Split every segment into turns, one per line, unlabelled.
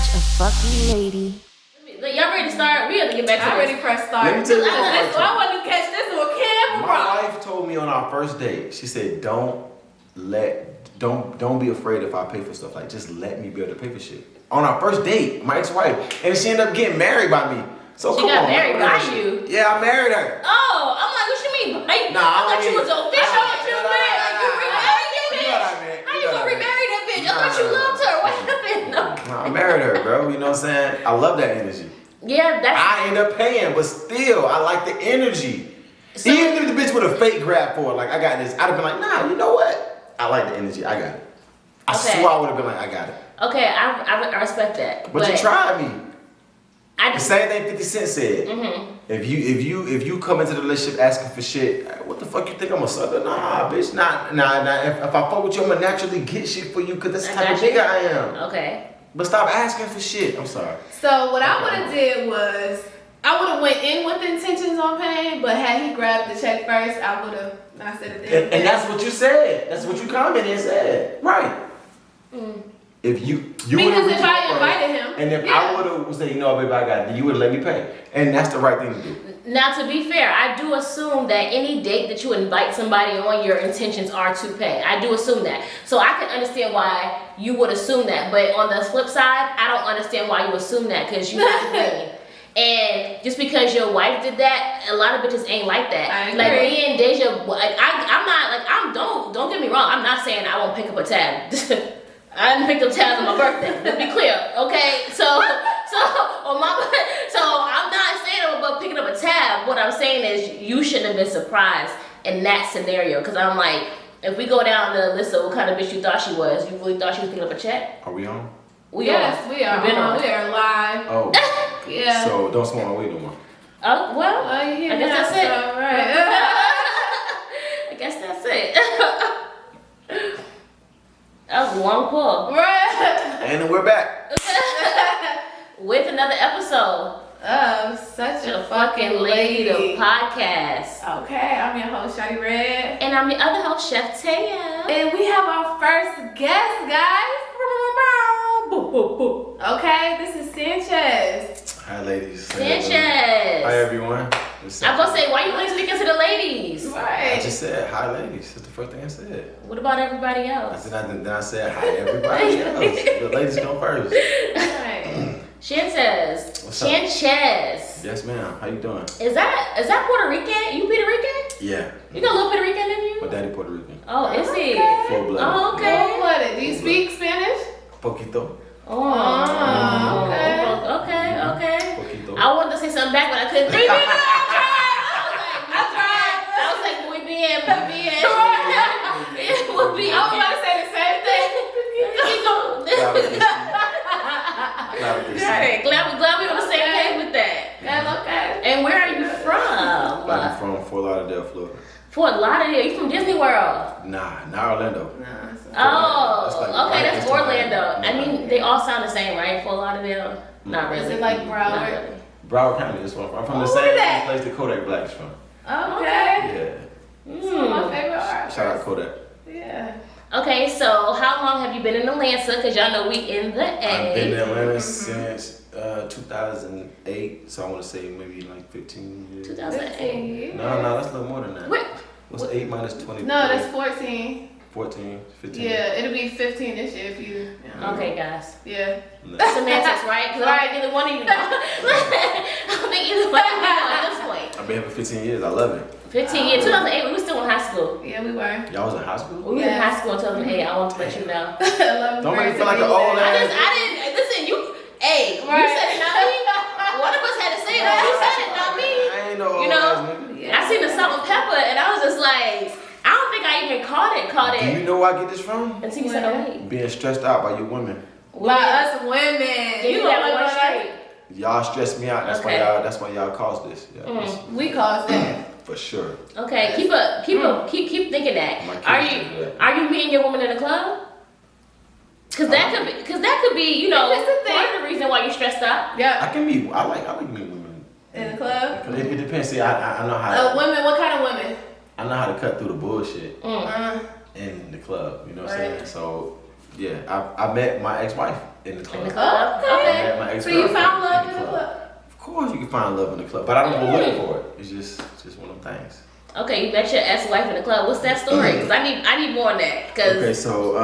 such a fucking lady.
Y'all ready to start? We have to get back to this.
I already pressed start.
Let me tell you
I want to catch this on camera.
My wife told me on our first date, she said, don't be afraid if I pay for stuff. Like, just let me be able to pay for shit. On our first date, my ex-wife, and she ended up getting married by me. So
she got married by you?
Yeah, I married her.
Oh, I'm like, what you mean? I thought you was official. I thought you married. Like, you remarried that bitch? How you gonna remarry that bitch? I thought you loved her. What happened?
No, I married her, bro. You know what I'm saying? I love that energy.
Yeah,
I end up paying, but still, I like the energy. So, even if the bitch would have fake grabbed for it, like, I got this, I'd have been like, nah, you know what? I like the energy. I got it. I swear I would have been like, I got it.
Okay, I respect that.
But you tried me.
The
same thing 50 Cent said.
Mm-hmm.
If you come into the relationship asking for shit, what the fuck you think I'm a sucker? Nah, bitch, nah. If I fuck with you, I'ma naturally get shit for you because that's the type of nigga I am.
Okay.
But stop asking for shit. I'm sorry.
So what I would have did was I would have went in with intentions on paying, but had he grabbed the check first, I would have not said a thing.
And that's what you said. That's what you commented and said. Right.
Mm.
If you
because if I invited him,
and if I would have said, you know, baby, I got it, then you would have let me pay, and that's the right thing to do.
Now, to be fair, I do assume that any date that you invite somebody on, your intentions are to pay. I do assume that, so I can understand why you would assume that. But on the flip side, I don't understand why you assume that because you're not paying. And just because your wife did that, a lot of bitches ain't like that. Like me and Deja, like I'm not like don't get me wrong. I'm not saying I won't pick up a tab. I didn't pick up tabs on my birthday. Let's be clear, okay? So I'm not saying about picking up a tab. What I'm saying is you shouldn't have been surprised in that scenario. Because I'm like, if we go down the list of what kind of bitch you thought she was, you really thought she was picking up a check?
Are we on?
Yes, we are. We are live.
Oh,
yeah.
So don't smoke my weed no more.
Oh well, I guess that's it.
All right.
I guess that's it. That was a long pull.
Right.
And we're back.
With another episode
of Such a Fucking Lady
podcast.
Okay, I'm your host, Shawty Red.
And I'm your other host, Chef Taya.
And we have our first guest, guys. Okay, this is Sanchez.
Hi, ladies.
Sanchez.
Hi, everyone.
I'm gonna say, why you ain't speaking to the ladies?
Right.
I just said hi, ladies. That's the first thing I said.
What about everybody else?
Then I said hi, everybody else. The ladies come first.
Right.
Sanchez.
What's up?
Sanchez.
Yes, ma'am. How you doing?
Is that Puerto Rican? You Puerto Rican?
Yeah.
You got a little Puerto Rican in you?
My daddy Puerto Rican.
Oh, is he?
Full-blooded.
Oh, okay.
Full-blooded. Do you speak Spanish?
Poquito.
Oh,
okay.
Okay.
Poquito.
I wanted to say something back, but I couldn't think of it. I tried. I was like, muy bien.
I was about to say the same thing.
Right. Glad we on the same page with that.
Okay.
And where are you from?
I'm from Fort Lauderdale, Florida.
Fort Lauderdale. You from Disney World?
Nah, not Orlando.
Okay, that's Orlando. I mean, they all sound the same, right? Fort Lauderdale? Not really.
Is it like Broward?
Really.
Broward County is where I'm from. I'm from the same place that Kodak Black is from.
Okay.
Yeah.
My favorite art.
Shout out Kodak.
Yeah.
Okay, so how long have you been in Atlanta? Because y'all know we in the A.
I've been in Atlanta since 2008, so I want to say maybe like 15 years.
2008.
No, that's a little more than that. What's 8 minus 20?
No, that's 14.
14, 15.
Yeah, it'll be 15 this year if you.
Okay, guys.
Yeah.
Semantics, right? Because I don't think either one of you know. I don't think either one of you know at this point.
I've been here for 15 years. I love it.
15 years. 2008, we were still in high school.
Yeah, we were.
Y'all was in high school?
We were in high school in 2008. I want to let you know.
Don't make me feel like an old ass.
I didn't, listen, you said it, not me. One of us had to say it. You said it, not me.
I ain't no old ass nigga.
I seen the salt and pepper, and I was just like, I don't think I even caught it.
Do you know where I get this from?
Until you said, oh, wait.
Being stressed out by you women.
By us women.
You got one straight.
Y'all stress me out. That's why y'all caused this. Yeah,
We caused that.
For sure.
Okay, keep thinking that. Are you meeting your woman in the club? Cause that could be, you know, part of the reason why you're stressed out.
Yeah.
I like meeting women
in the club.
It depends. See, I know how.
Women. What kind of women?
I know how to cut through the bullshit in the club. You know what I'm saying? So yeah, I met my ex-wife in the club.
Okay.
my ex.
So you found love in the club?
Of course, you can find love in the club, but I don't go looking for it. It's just one of them things.
Okay, you met your ex-wife in the club. What's that story? Because I need more on that.
Okay, so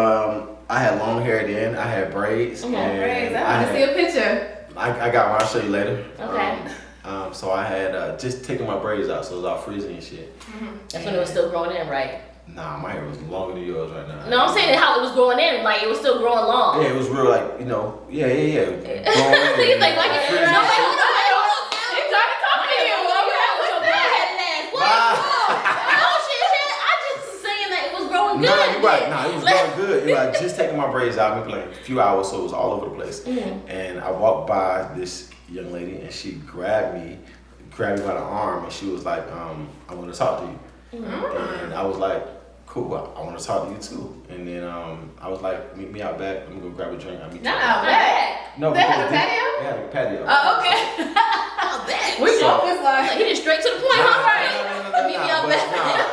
I had long hair then. I had braids.
Braids. I want to see a picture.
I got one. I'll show you later.
Okay.
So I had just taken my braids out, so it was all frizzy and shit.
That's when it was still growing in, right?
Nah, my hair was longer than yours right now.
No, I'm saying how it was growing in, like it was still growing long.
Yeah, it was real, like, you know, yeah.
So you think like, no, wait, hold on.
They trying to come to you.
I just was saying that it was growing good.
Nah, you're right. Nah, it was going good. It was like just taking my braids out, maybe like a few hours, so it was all over the place. And I walked by this young lady, and she grabbed me by the arm, and she was like, I want to talk to you. And I was like, cool, I want to talk to you too. And then I was like, meet me out back. I'm gonna go grab a drink. I'll meet you
Not
out
out back.
No,
They had a
they
patio?
had a patio.
Oh, okay.
Out back.
We both was like,
He just straight to the point. All right. Meet me out back.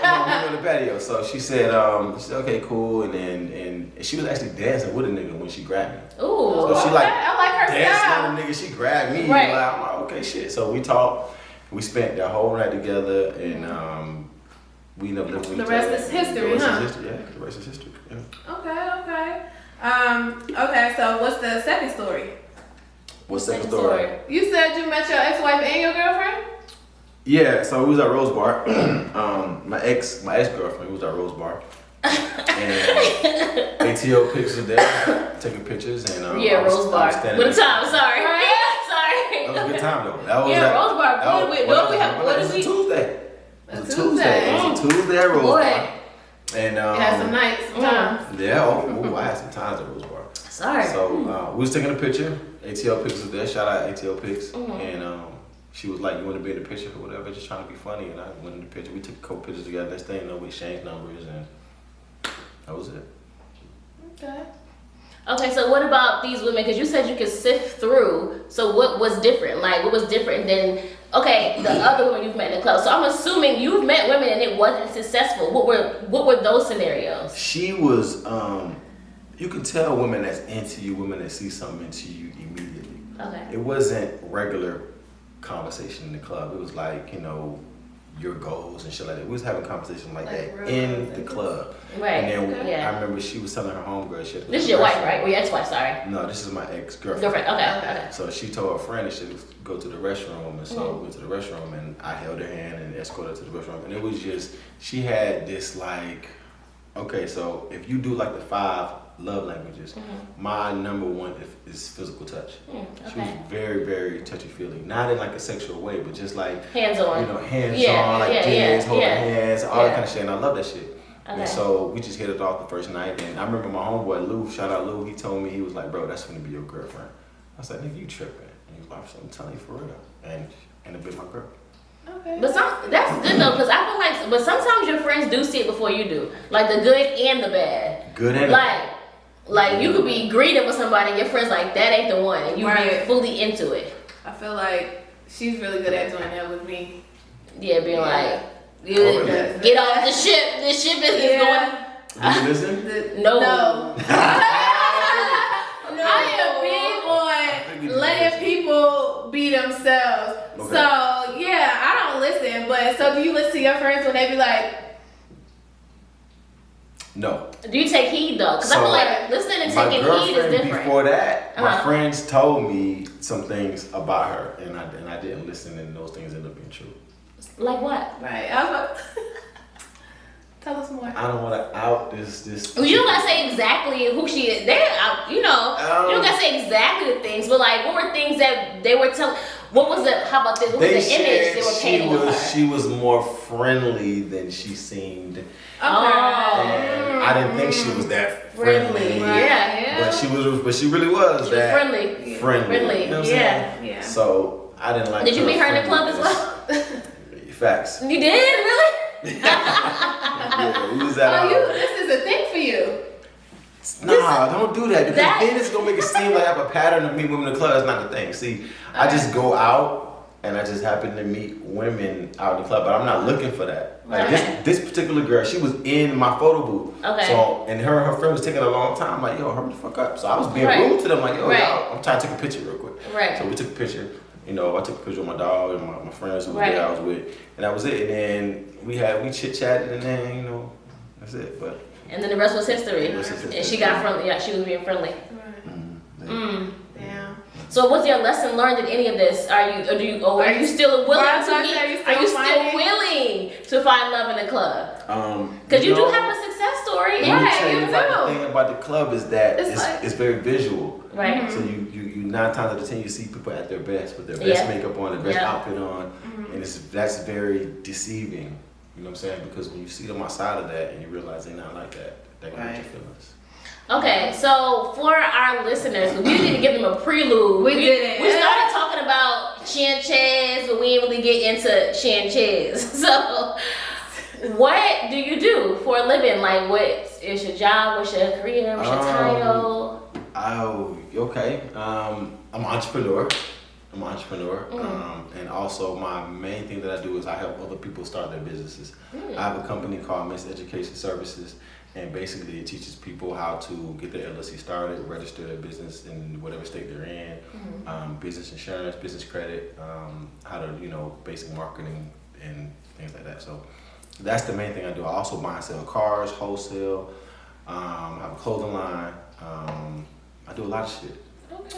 No, we on the patio. So she said, okay, cool. And she was actually dancing with a nigga when she grabbed me.
Ooh.
So she like
I like her
dancing
style.
on the nigga. She grabbed me.
Right.
Like, I'm like, okay, shit. So we talked. We spent the whole night together, and we ended up living with
The
each
rest
other.
is history,
The rest
huh?
is history. Yeah, the rest is history. Yeah.
Okay. So what's the second story?
What's the second story?
You said you met your ex-wife and your girlfriend?
Yeah, so we was at Rose Bar. My ex-girlfriend was at Rose Bar. And ATO pics of there, taking pictures, and
Yeah, Rose Bar. What a time, sorry.
That was a good time though. That was
Yeah,
like,
Rose Bar.
that
What
was-
do we have? What
it
is
was a
we?
Tuesday. It was a
A
Tuesday. It was a Tuesday at Rose
Boy.
Bar. And
You had some nights, sometimes.
yeah, I had some times at Rose Bar.
Sorry.
So we was taking a picture. ATL pics was there. Shout out ATL pics. And she was like, "You want to be in the picture or whatever?" Just trying to be funny. And I went in the picture. We took a couple pictures together. Next thing you know, we exchanged numbers, and that was it.
Okay, so what about these women? Because you said you could sift through. So what was different? Like, what was different than, okay, the other women you've met in the club? So I'm assuming you've met women and it wasn't successful. What were those scenarios?
She was, you can tell women that's into you, women that see something into you immediately.
Okay.
It wasn't regular conversation in the club. It was like, you know, your goals and shit like that. We was having conversation like that
real
in the club.
Right.
And then
Yeah.
I remember she was telling her homegirl shit.
This is your wife, right? Or your ex-wife, sorry.
No, this is my ex-girlfriend.
Girlfriend, okay.
So she told her friend that she would go to the restroom, and so we went to the restroom, and I held her hand and escorted her to the restroom. And it was just, she had this like, okay, so if you do like the 5 love languages, my number one is physical touch. She was very, very touchy-feely. Not in like a sexual way, but just like,
Hands-on.
you know, hands
Yeah,
on, like
yeah,
this,
yeah,
holding
yeah.
hands, all that kind of shit. And I love that shit.
Okay.
And so we just hit it off the first night. And I remember my homeboy Lou, shout out Lou, he told me, he was like, bro, that's gonna be your girlfriend. I was like, nigga, you tripping. And he was like, I'm telling you for real. And it been my girl.
Okay.
But that's good though, because I feel like, but sometimes your friends do see it before you do. Like the good and the bad.
Good and
Like you could be greeting with somebody and your friend's like, that ain't the one. And you be fully into it.
I feel like she's really good at doing that with me.
Yeah, being like,
really?
get off the ship. This ship is going.
Did you listen?
No.
No. I am big on letting people be themselves.
Okay.
So yeah, I don't listen. But so do you listen to your friends when they be like?
No.
Do you take heed though? Because I feel like listening and
My
taking heed is
girlfriend
different.
before that, my
Uh-huh.
friends told me some things about her, and I didn't listen, and those things ended up being true.
Like what?
Right. I was about tell us more.
I don't want to out this.
Well, you don't gotta say exactly who she is. You don't gotta say exactly the things, but like, what were things that they were telling? What was the? How about this? What was the image they were painting of her?
She was more friendly than she seemed.
Oh.
And I didn't think she was that friendly.
Yeah.
But she really was that
friendly.
Friendly. You know what I'm saying?
Yeah.
So I didn't like.
Did you
her
meet her in the club as
friendliness.
well?
Facts.
You did? Really?
Yeah, we was at.
This is a thing for you.
Nah, don't do that because then it's gonna make it seem like I have a pattern of me women in the club. That's not the thing. See, I just go out and I just happened to meet women out in the club, but I'm not looking for that. Like
Right.
this particular girl, she was in my photo booth.
Okay.
So, and her friend was taking a long time. Like, yo, hurry the fuck up. So I was being
Right.
rude to them. Like, yo,
Right.
y'all, I'm trying to take a picture real quick.
Right.
So we took a picture. You know, I took a picture of my dog and my friends who were
Right.
there I was with, and that was it. And then we chit chatted, and then, you know, that's it. But
And then the rest was history.
The rest is history.
And she got friendly. Yeah, she was being friendly.
Damn.
So what's your lesson learned in any of this? Are you still willing
Right,
to
so
meet?
are you
Are you
still
still
finding-
willing to find love in the club? Because you
know,
do have a success story.
Let me
Right,
tell
you
you about
do.
the thing about the club is that
It's
it's,
like-
it's very visual.
Right.
So you 9 times out of 10 you see people at their best with their best
Yeah.
makeup on, their best
Yeah.
outfit on, and that's very deceiving. You know what I'm saying? Because when you see them outside of that and you realize they're not like that, they're gonna hurt your feelings.
Okay, so for our listeners, we need to give them a prelude.
We didn't.
We started talking about Sanchez, but we didn't really get into Sanchez. So, what do you do for a living? Like, what is your job? What's your career? What's your title?
Oh, okay. I'm an entrepreneur. And also my main thing that I do is I help other people start their businesses. I have a company called Miss Education Services, and basically it teaches people how to get their LLC started, register their business in whatever state they're in, business insurance, business credit, how to, basic marketing and things like that. So that's the main thing I do. I also buy and sell cars, wholesale. I have a clothing line. I do a lot of shit.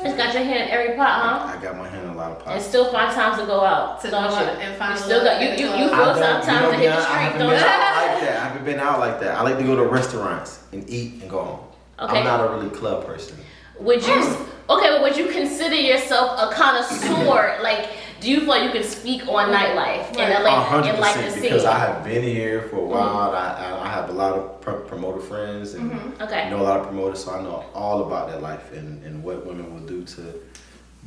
It's got your hand in every pot, huh?
I got my hand in a lot of
And
pots.
still find times to go out.
To
don't
go
you?
out and find
You still got you
love
you
in
you
the
feel
club.
sometimes to hit the
I
street,
haven't
don't
been
you?
out like that. I haven't been out like that. I like to go to restaurants and eat and go home.
Okay.
I'm not a really club person.
Would you consider yourself a connoisseur? Like, do you feel like you can speak on nightlife and LA and like the
100%,
scene?
because I have been here for a while. I have a lot of promoter friends and
Okay.
know a lot of promoters, so I know all about that life and what women will do to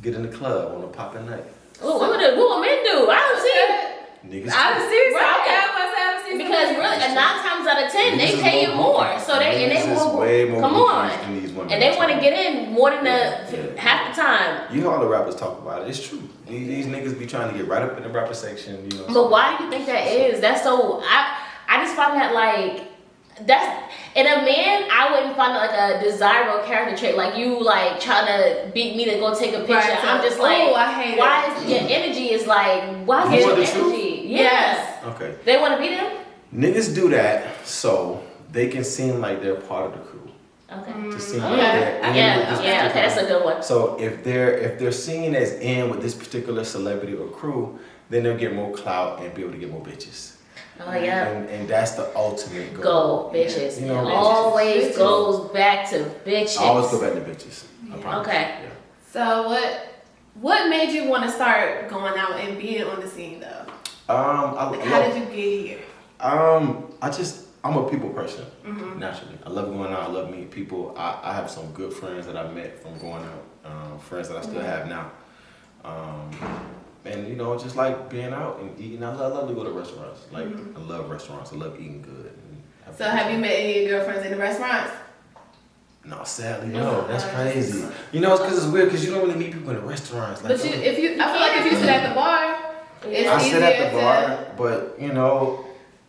get in the club on a popping night.
What women do? I don't see.
Niggas.
I was serious.
Right.
Okay, I was having seen
Because really, 9 times out of 10, they
Niggas is
pay you more.
groupies.
So they
Niggas is way more
come
groupies
on,
than these women.
and they want to get in more than half the time.
You hear all the rappers talk about it. It's true. These niggas be trying to get right up in the rapper section.
But why do you think that is? That's so. I just find that like that's in a man. I wouldn't find it like a desirable character trait. Like you like trying to beat me to go take a picture.
Right, so-
I'm just like,
oh, I hate
why
it.
is your energy is like why
You
is
want
your
the truth?
energy?
Yes.
Okay.
They want to be them.
Niggas do that so they can seem like they're part of the crew.
Okay.
To seem
Okay.
like they're in with this
Yeah.
particular-
Okay. That's a good one.
So if they're seen as in with this particular celebrity or crew, then they'll get more clout and be able to get more bitches.
Oh yeah.
And that's the ultimate goal.
Go bitches.
You know,
It
bitches.
always
Bitches.
goes back to bitches.
I always go back to bitches. I promise.
Okay.
Yeah.
So what made you want to start going out and being on the scene though? How did you get here?
I'm a people person, naturally. I love going out, I love meeting people. I have some good friends that I met from going out, friends that I still have now. And just like being out and eating. I love to go to restaurants. Like, I love restaurants, I love eating good. And
So have you met any of your girlfriends in the restaurants?
No, sadly, no. That's crazy. It's because it's weird, because you don't really meet people in the restaurants. Like,
But I feel like if you sit at the bar, it's
I sit at
easier
the bar, but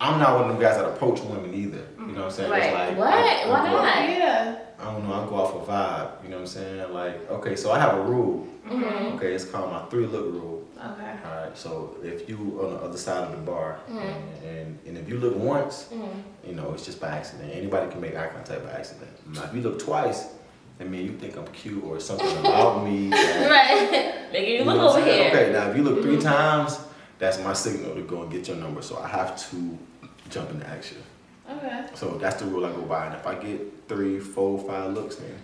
I'm not one of them guys that approach women either. You know what I'm saying?
Right.
It's like,
What? Why
to.
not?
Yeah.
I don't know. I go off a vibe. You know what I'm saying? Like, okay, so I have a rule. Okay, it's called my 3-look rule.
Okay.
All right. So if you on the other side of the bar, and if you look once, it's just by accident. Anybody can make eye contact by accident. Now, if you look twice, that means you think I'm cute or something about me.
Right. Making you
You
look
know what I'm
over
saying?
here.
Okay, now if you look 3 times, that's my signal to go and get your number. So I have to jump into action.
Okay.
So that's the rule I go by. And if I get 3, 4, 5 looks, then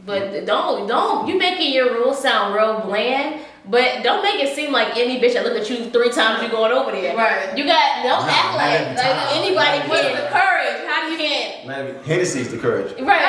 But don't you making your rules sound real bland? But don't make it seem like any bitch that look at you 3 times you going over there.
Right.
Don't act
not
like
every time.
anybody
Not
can.
every
The courage. How do you can't?
man, Hennessy's the courage.
Right.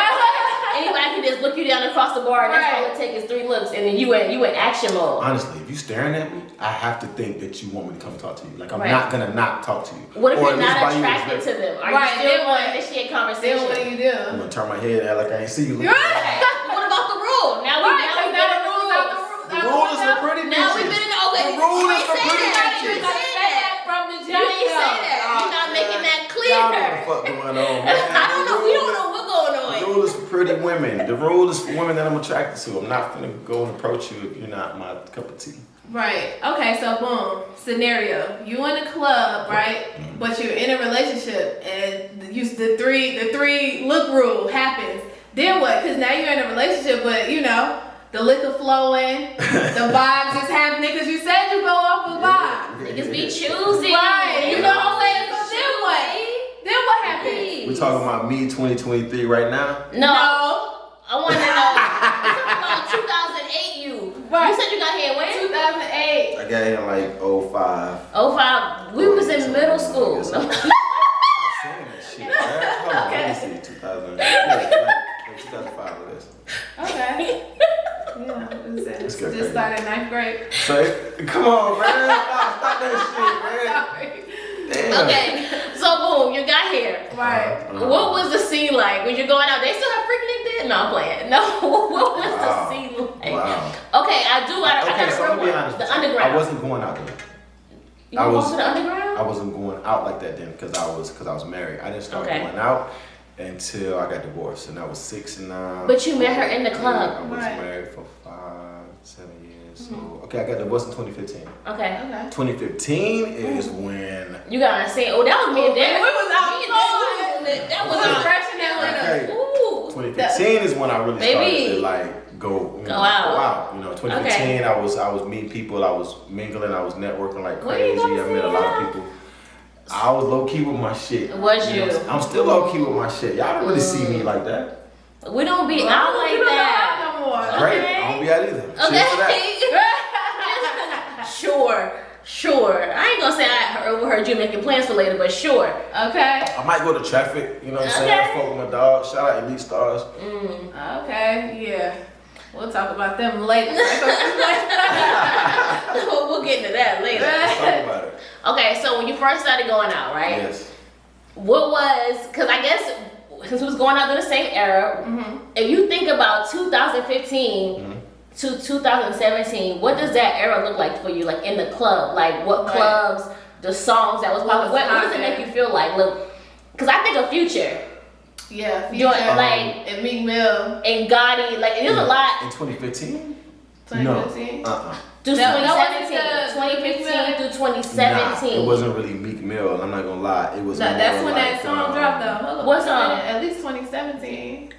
Anybody can just look you down across the bar and that's all
Right.
it takes is 3 looks and then you in action mode.
Honestly, if you staring at me, I have to think that you want me to come talk to you. Like I'm
Right.
not gonna not talk to you.
What if
Or
you're
at least
not
buy you
attracted to
respect.
them? Are
Right,
you still
then
going to
what?
initiate
Then
conversation?
what do you
I'm
do?
gonna turn my head and act like I ain't see you.
Right. What about the rule? Now we
Right,
been in
now
the
the rules
rules.
out the
The rules are pretty
Now we've
bitches.
been in the okay.
The rules rule is for
say
pretty
that. You
bitches.
gotta say that.
from the
You ain't say that. You're not making that clear.
Y'all know what the fuck going on, man.
I don't know. We don't know what's going on.
The rule is for pretty women. The rule is for women that I'm attracted to. I'm not finna go and approach you if you're not my cup of tea.
Right. Okay, so boom. Scenario. You in a club, right? But you're in a relationship and the three look rule happens. Then what? Because now you're in a relationship, but you know, the liquor flowing, the vibes is happening, because you said you go off a vibe.
Niggas be choosy.
Right. You know what I'm saying? So then what? Then what happens?
We talking about me 2023 right now?
No. I want to know. We're talking about 2008 you.
Right.
You said you got here when?
2008.
I got in like 05.
05. We was in middle school.
Stop saying that shit, man. Hold on, let me see. 2000. Like 2005 I guess.
Okay. Yeah, it was
Let's
it.
go,
Just started 9th grade.
So, come on, man. Stop that
Sorry.
shit, man. Damn.
Okay, so boom, you got here.
Right.
What was the scene like when you're going out? They still have Freak Nick? No, I'm playing. No, what was
Wow.
the scene like?
Wow.
Okay, I got
so
a
I'm
real
gonna be
one.
honest.
The
with you.
underground.
I wasn't going out there.
You
I
were
was-
going to the underground?
I wasn't going out like that then because I was married. I didn't start
Okay.
going out until I got divorced, and I was 6 and 9.
But you met her in the club.
I was
Right.
married for 7 years. So okay, I got divorced in 2015.
Okay.
Okay.
2015 is when.
You got to say, oh, that was me and Dad.
We was out.
That
We was fresh in Atlanta.
Okay.
Ooh.
2015 is when I really started
Baby.
to like go
out.
You know, 2015 I was meeting people, I was mingling, I was networking like
Where you
crazy.
gonna
I met a
see
lot
that?
of people. I was low key with my shit.
Was
know,
you?
I'm still low key with my shit. Y'all don't really see me like that.
We don't be out
We
like
don't go
that.
out no more.
Great.
Okay.
I don't be out either. Cheers to that.
Okay. Sure. I ain't gonna say I overheard you making plans for later, but sure.
Okay.
I might go to traffic, you know what I'm saying?
Okay.
Fuck with my dog. Shout out Elite Stars.
Okay. Yeah. We'll talk about them later.
We'll get into that later.
Let's talk about it.
Okay, so when you first started going out, right?
Yes.
What was, because I guess since we was going out in the same era, if you think about 2015 to 2017, what does that era look like for you? Like in the club, like what
Right.
clubs, the songs that was popular, what does it
poppin'?
make you feel like? Look, because I think of Future
Yeah.
Joint,
Future
like-
and Meek Mill.
and Gotti, like there's a lot
In 2015?
2015.
No.
through
That wasn't
2017,
the
2015 through
Nah,
2017.
it wasn't really Meek Mill. I'm not gonna lie. It was.
No,
more
that's when
like,
that song dropped though. Hold on.
What
wait a
song?
minute. At least 2017.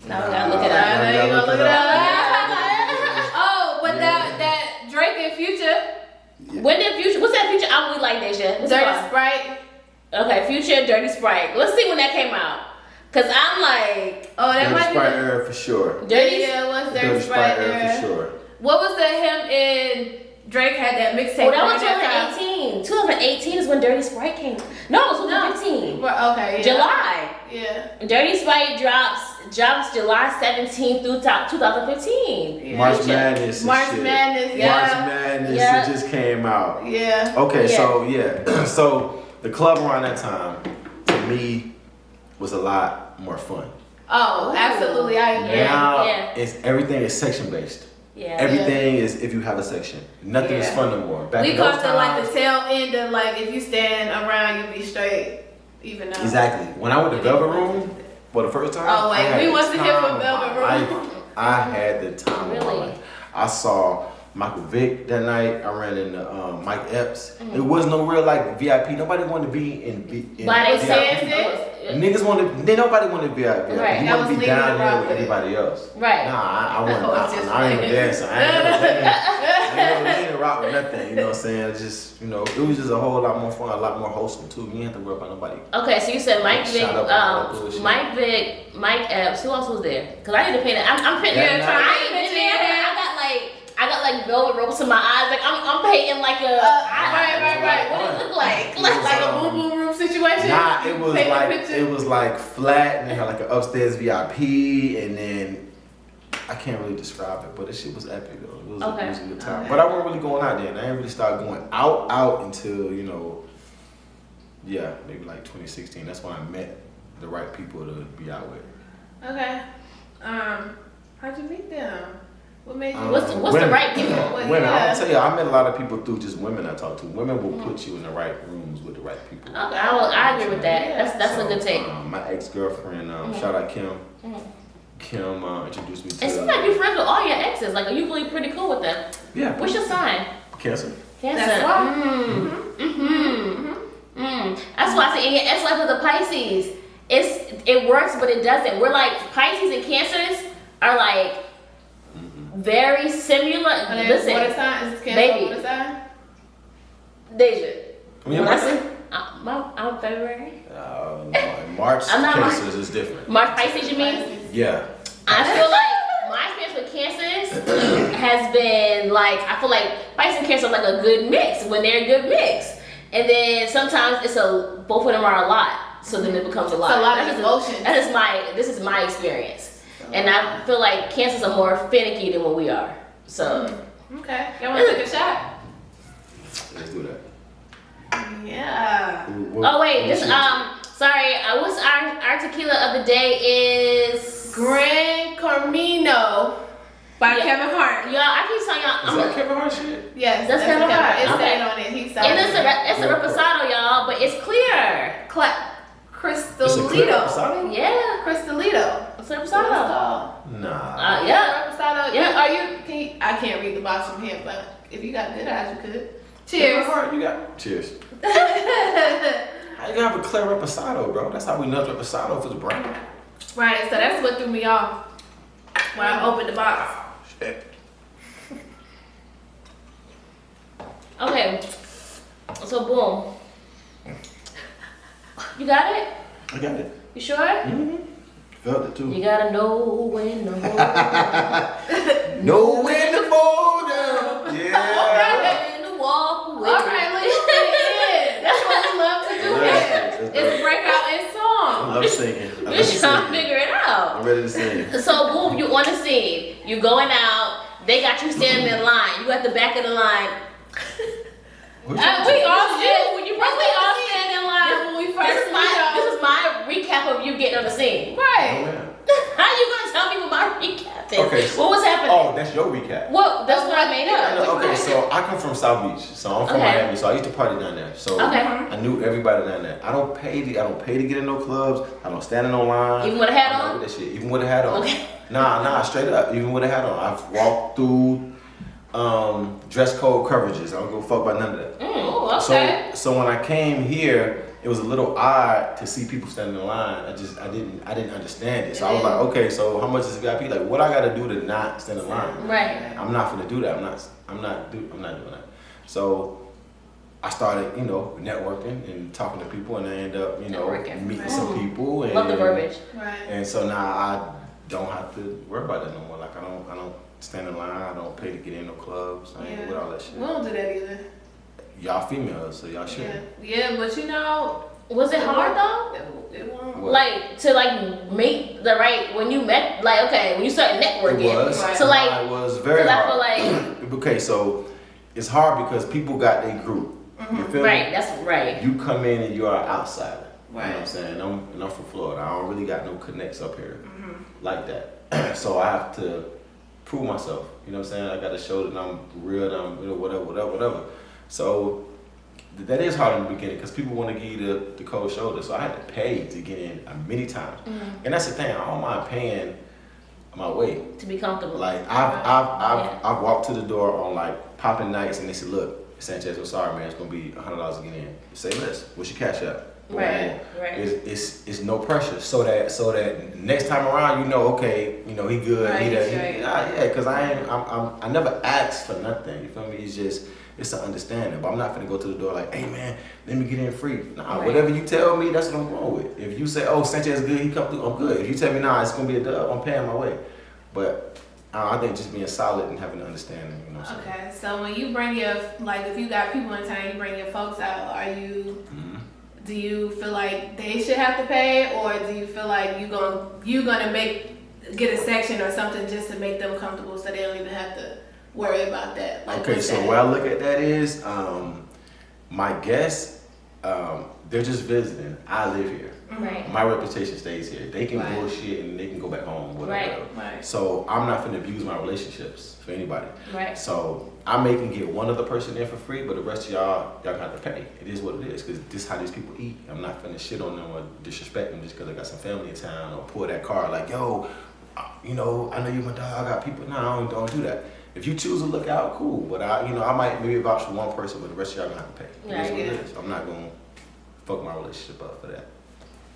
Now we gotta look it up.
I know you gonna look it
up.
Oh, but
Yeah.
that Drake and Future,
When did Future? What's that Future album we like, Deja? What's it
Dirty
called?
Sprite.
Okay, Future, Dirty Sprite. Let's see when that came out. Cause I'm like,
Oh, that
Dirty
might
Sprite
be.
era for sure.
Dirty.
Yeah, it was
Dirty
Dirty Sprite
era
era.
for sure.
What was the him and Drake had that mixtape?
Oh, that was
during time?
2018. 2018 is when Dirty Sprite came. No, it was 2015.
Okay, yeah.
July.
Yeah.
Dirty Sprite drops July 17th through 2015.
Yeah.
March
Future.
Madness. and
March
shit.
Madness, yeah.
March Madness.
Yeah.
It just came out.
Yeah.
Okay,
Yeah.
so yeah, so the club around that time to me was a lot more fun.
Oh,
Ooh.
absolutely. I agree.
Now
yeah.
it's everything is section based.
Yeah.
Everything is if you have a section. Nothing is
Yeah.
fun no more. Back
We
in those
called it like
times-
the tail end of like if you stand around, you be straight. Even though.
Exactly. When I went to Velvet Room for the first time.
Oh, wait,
I had
we
the
wasn't here for
time of
Velvet
my
Room.
life. I had the time of my
Really?
life. I saw Michael Vick that night. I ran into Mike Epps. It was no real like VIP. Nobody wanted to be in
Why they
VIP.
saying
Niggas wanted. Nobody wanted to be VIP.
Right.
You
That
want to
was
be
leaving
down
the
there
rock
with
with it.
everybody else.
Right.
Nah, I wasn't.
I was just
I ain't a
playing.
dancer. I ain't never lean rock with nothing. You know what I'm saying? It's just it was just a whole lot more fun, a lot more wholesome too. You didn't have to worry about nobody.
Okay, so you said Mike Vick,
Shut up on that bullshit.
Mike Vick, Mike Epps. Who else was there? Cause I need to pay that. I'm paying.
That night-
I ain't been there. I got like velvet ropes in my eyes. Like I'm painting like a.
Right.
What does it look like?
Like a boom boom room situation.
Nah, it was
Paint the
like
picture.
it was like flat and it had like an upstairs VIP and then I can't really describe it, but this shit was epic though. It was,
Okay.
it was a good time.
Okay.
But I wasn't really going out then. I didn't really start going out until, maybe like 2016. That's when I met the right people to be out with.
Okay. How'd you meet them? What made you?
What's the right people?
Women, I'll tell you, I met a lot of people through just women I talk to. Women will put you in the right rooms with the right people.
Okay, I agree with that. That's a good take.
My ex-girlfriend, shout out Kim. Kim introduced me to.
It seems like you're friends with all your exes. Like, are you really pretty cool with them?
Yeah.
What's your sign?
Cancer.
Cancer.
That's why.
That's why I say in your ex life with the Pisces, it works, but it doesn't. We're like Pisces and Cancers are like very similar. Listen,
what sign? Is Cancer
baby.
what sign?
Deja.
When I say
I'm February.
no, in March,
I'm not
Cancers is different.
March Pisces, you mean?
Yeah.
I feel like my experience with Cancers has been like, I feel like Pisces and Cancer are like a good mix when they're a good mix. And then sometimes both of them are a lot. So then it becomes a lot.
It's a lot of emotions.
This is my experience. And I feel like Cancers are more finicky than what we are. So.
Okay. Y'all want to take a shot?
Let's do that.
Yeah.
Oh wait, sorry. What's our tequila of the day is
Gran Coramino by Kevin Hart.
Y'all, I keep telling y'all.
Is that Kevin Hart shit?
Yes,
That's Kevin Hart.
It's
Okay.
saying on it. He's
It's a reposado, y'all, but it's clear.
Crystalito.
Yeah,
Crystalito.
it's a
What's it
reposado.
called?
Nah.
Yeah.
Reposado.
Yeah.
I can't read the box from here, but if you got good eyes, you could.
Kevin
Cheers.
Hart, you got. Cheers. How you gonna have a clear reposado, bro? That's how we know reposado if it's brown.
Right, so that's what threw me off when I opened the box.
Shit.
Okay. So boom. You got it?
I got it.
You sure?
Felt it too.
You gotta know when to hold up.
Know when to fold up. Yeah.
When to walk away.
All right, let's get it in. That's what we love to do here. It's breakout in
I
song.
love singing. I
We're
love
trying to
singing.
figure it out.
I'm ready to sing.
So boom, you on the scene. You going out. They got you standing in line. You at the back of the line.
We all did.
When you
We
first
all stand in line when we first
this is my recap of you getting on the scene.
Right.
How you gonna tell me what my recap is?
Okay.
What was happening?
Oh, that's your recap.
Well, that's what I made up.
Okay, so I come from South Beach, so I'm from
Okay.
Miami, so I used to party down there. So
Okay.
I knew everybody down there. I don't pay to get in no clubs. I don't stand in no line.
Even with a hat
I'm not
on?
with that shit. Even with a hat on.
Okay.
Nah, straight up. Even with a hat on. I've walked through dress code coverages. I don't give a fuck about none of that.
Oh, okay.
So when I came here, it was a little odd to see people standing in line. I didn't understand it. So I was like, okay, so how much is VIP? Like, what I gotta do to not stand in line?
Right.
I'm not gonna do that. I'm not doing that. So I started, networking and talking to people, and I ended up,
Networking.
meeting some people. And,
Love the verbiage.
Right.
And so now I don't have to worry about that no more. Like I don't stand in line. I don't pay to get in no clubs. I ain't with all that shit.
We don't do that either.
Y'all females, so y'all should.
Yeah, but
Was it hard though?
It won't.
What?
Like to make the right when you met when you started networking.
It was.
Right.
So like,
It was very
'cause I
hard.
feel like
Okay, so it's hard because people got their group. You feel
right.
me?
That's right.
You come in and you are an outsider. You know
Right.
what I'm saying? And I'm from Florida. I don't really got no connects up here like that. So I have to prove myself. You know what I'm saying? I got to show that I'm real, that I'm whatever. So that is hard in the beginning because people want to give you the cold shoulder. So I had to pay to get in many times. And that's the thing. I don't mind paying my way.
To be comfortable.
Like I've walked to the door on like popping nights and they said, look, Sanchez, I'm sorry, man, it's gonna be $100 to get in. Say less. What's your cash app?
Right.
It's no pressure. So that next time around, okay, he good.
Right,
He that.
right.
Yeah, because I never asked for nothing. You feel me? It's an understanding. But I'm not gonna go to the door like, hey man, let me get in free. Nah,
Right.
whatever you tell me, that's what I'm going with. If you say, oh, Sanchez is good, he come through, I'm good. If you tell me, nah, it's gonna be a dub, I'm paying my way. But I think just being solid and having an understanding, you know what I'm saying?
Okay, so when you bring if you got people in town, you bring your folks out, do you feel like they should have to pay, or do you feel like you gonna get a section or something just to make them comfortable so they don't even have to worry about that? Like,
Okay, so where I look at that is, my guests they're just visiting. I live here.
Right.
My reputation stays here. They can
Right.
bullshit and they can go back home, whatever.
Right.
So I'm not gonna abuse my relationships for anybody.
Right.
So I may can get one other person in for free, but the rest of y'all gonna have to pay. It is what it is, because this is how these people eat. I'm not gonna shit on them or disrespect them just because I got some family in town, or pull that card like, yo, you know, I know you my dog, I got people. No, I don't do that. If you choose to look out, cool. But I might maybe vouch for one person, but the rest of y'all gonna have to pay. It is what it is. I'm not gonna fuck my relationship up for that.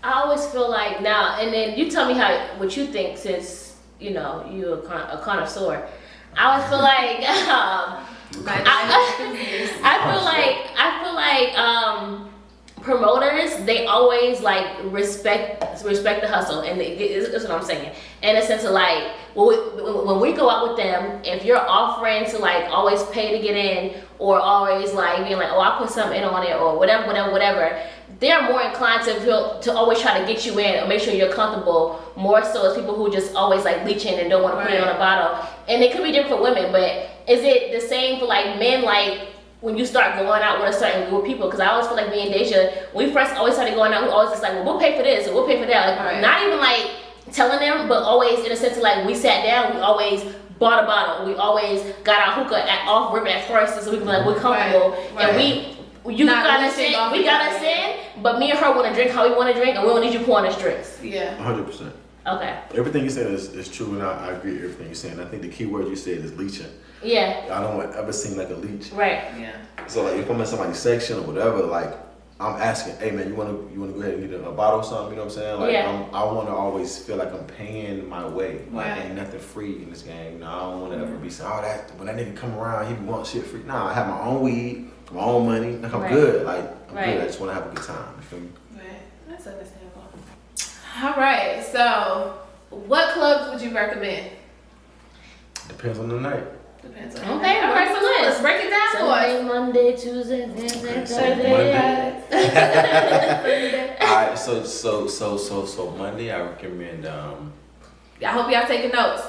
I always feel like now, and then you tell me what you think, since you know you're a connoisseur. I always feel like I feel like promoters, they always like respect the hustle, and that's what I'm saying. In a sense of like, when we go out with them, if you're offering to like always pay to get in, or always like being like, oh, I put something in on it, or whatever, they're more inclined to always try to get you in or make sure you're comfortable, more so as people who just always like leeching and don't want to put it on a bottle. And it could be different for women, but is it the same for like men? Like when you start going out with a certain group of people, because I always feel like me and Deja, when we first always started going out, we always just like, well, we'll pay for this or we'll pay for that. Like, not even like telling them, but always in a sense of like, we sat down, we always bought a bottle, we always got our hookah off rip at first, so we can be like, we're comfortable, and we got us in, but me and her want to drink how we want to drink, and we don't need you pouring us drinks.
Yeah.
100%.
Okay.
Everything you said is true, and I agree with everything you're saying. I think the key word you said is leeching.
Yeah.
I don't want to ever seem like a leech.
Right.
Yeah.
So like if I'm in somebody's section or whatever, like I'm asking, hey man, you wanna go ahead and get a bottle or something? You know what I'm saying? Like I wanna always feel like I'm paying my way. Like ain't nothing free in this game. You know, I don't wanna ever be saying, oh, that when that nigga come around, he want shit free. Nah, I have my own weed, my own money. Like I'm good. Like I'm good. I just wanna have a good time. You feel me?
Right. That's understandable. All right. So, what clubs would you recommend?
Depends on the night.
Depends on.
Okay. All right. So
let's break it down for us.
Sunday, Monday, Tuesday, Wednesday, Thursday.
Alright, so Monday I recommend
I hope y'all taking notes.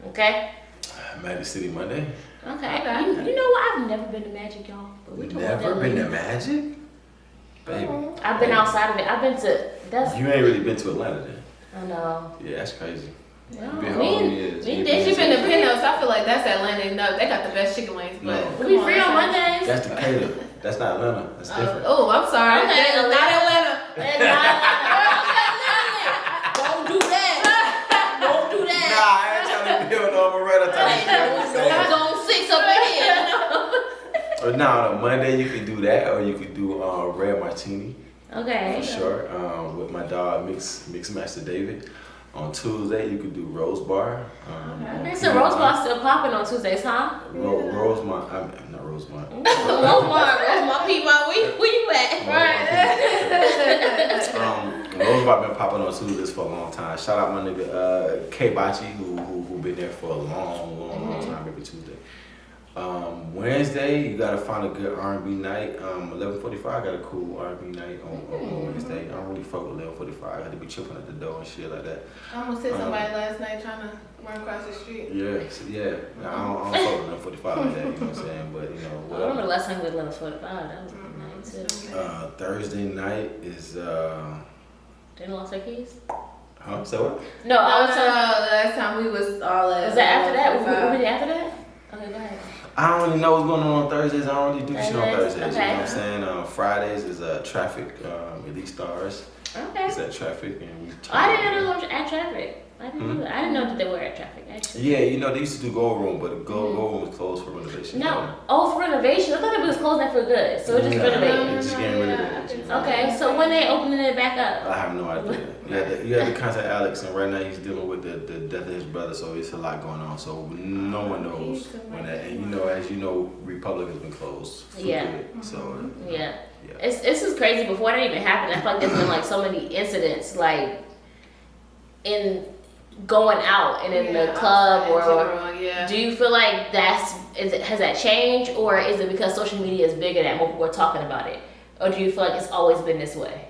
Okay.
Magic City Monday.
Okay. You know what? I've never been to Magic, y'all. But we
Never been to Magic? Baby.
I've been outside of it. I've been to
You ain't really been to Atlanta then.
I know.
Yeah, that's crazy.
No,
She's been to Pinhouse. I feel like that's Atlanta. No, they got the best chicken wings. But
we free on Mondays.
That's Tequila. That's not Atlanta. That's different.
Oh, I'm sorry.
Okay,
That's not Atlanta.
Don't do that. Don't do that.
Nah, I ain't trying to build no Moretta type
Don't zone 6 up in here.
Or nah, on a Monday you could do that, or you could do red martini.
Okay.
For sure. With my dog Mix Master David. On Tuesday you could do Rose Bar.
So Rose Bar still popping on Tuesdays, huh?
Rosemont. Not Rosemont.
Rosemont, Piedmont. Where you at?
Rose Bar been popping on Tuesdays for a long time. Shout out my nigga K Bachi who been there for a long time every Tuesday. Wednesday you gotta find a good R&B night. 11:45 got a cool R&B night on Wednesday. I don't really fuck with 11:45. I had to be tripping at the door and shit like that.
I almost hit somebody last night trying to run across the street.
Yeah. I don't fuck with 11:45 like that. You know what I'm saying? But you know
I
whatever.
remember the last time we was 11:45. That was night too.
Thursday night is
Didn't lost our keys?
Huh? So what?
No, I was
the last time we was all at.
Was that after that? We did after that? Okay, go ahead.
I don't really know what's going on Thursdays. I don't really do shit on Thursdays.
Okay.
You know what I'm saying? Fridays is Traffic, Elite Stars.
Okay.
It's at Traffic. And
I didn't know they were at Traffic. I didn't know that they were at Traffic, actually.
Yeah, you know, they used to do Gold Room, but the Gold Room was closed for renovation.
No. Oh, for renovation? I thought it was closing for good. So it's just renovating.
It's just getting rid of it.
Okay, so when they opening it back up?
I have no idea. You had to contact Alex, and right now he's dealing with the death of his brother, so it's a lot going on. So no one knows when that. And as you know, Republic has been closed for good. So
yeah. It's just crazy. Before that even happened, I feel like there's been like so many incidents, like in going out and in the club, or do you feel like has that changed, or is it because social media is bigger that more people are talking about it, or do you feel like it's always been this way?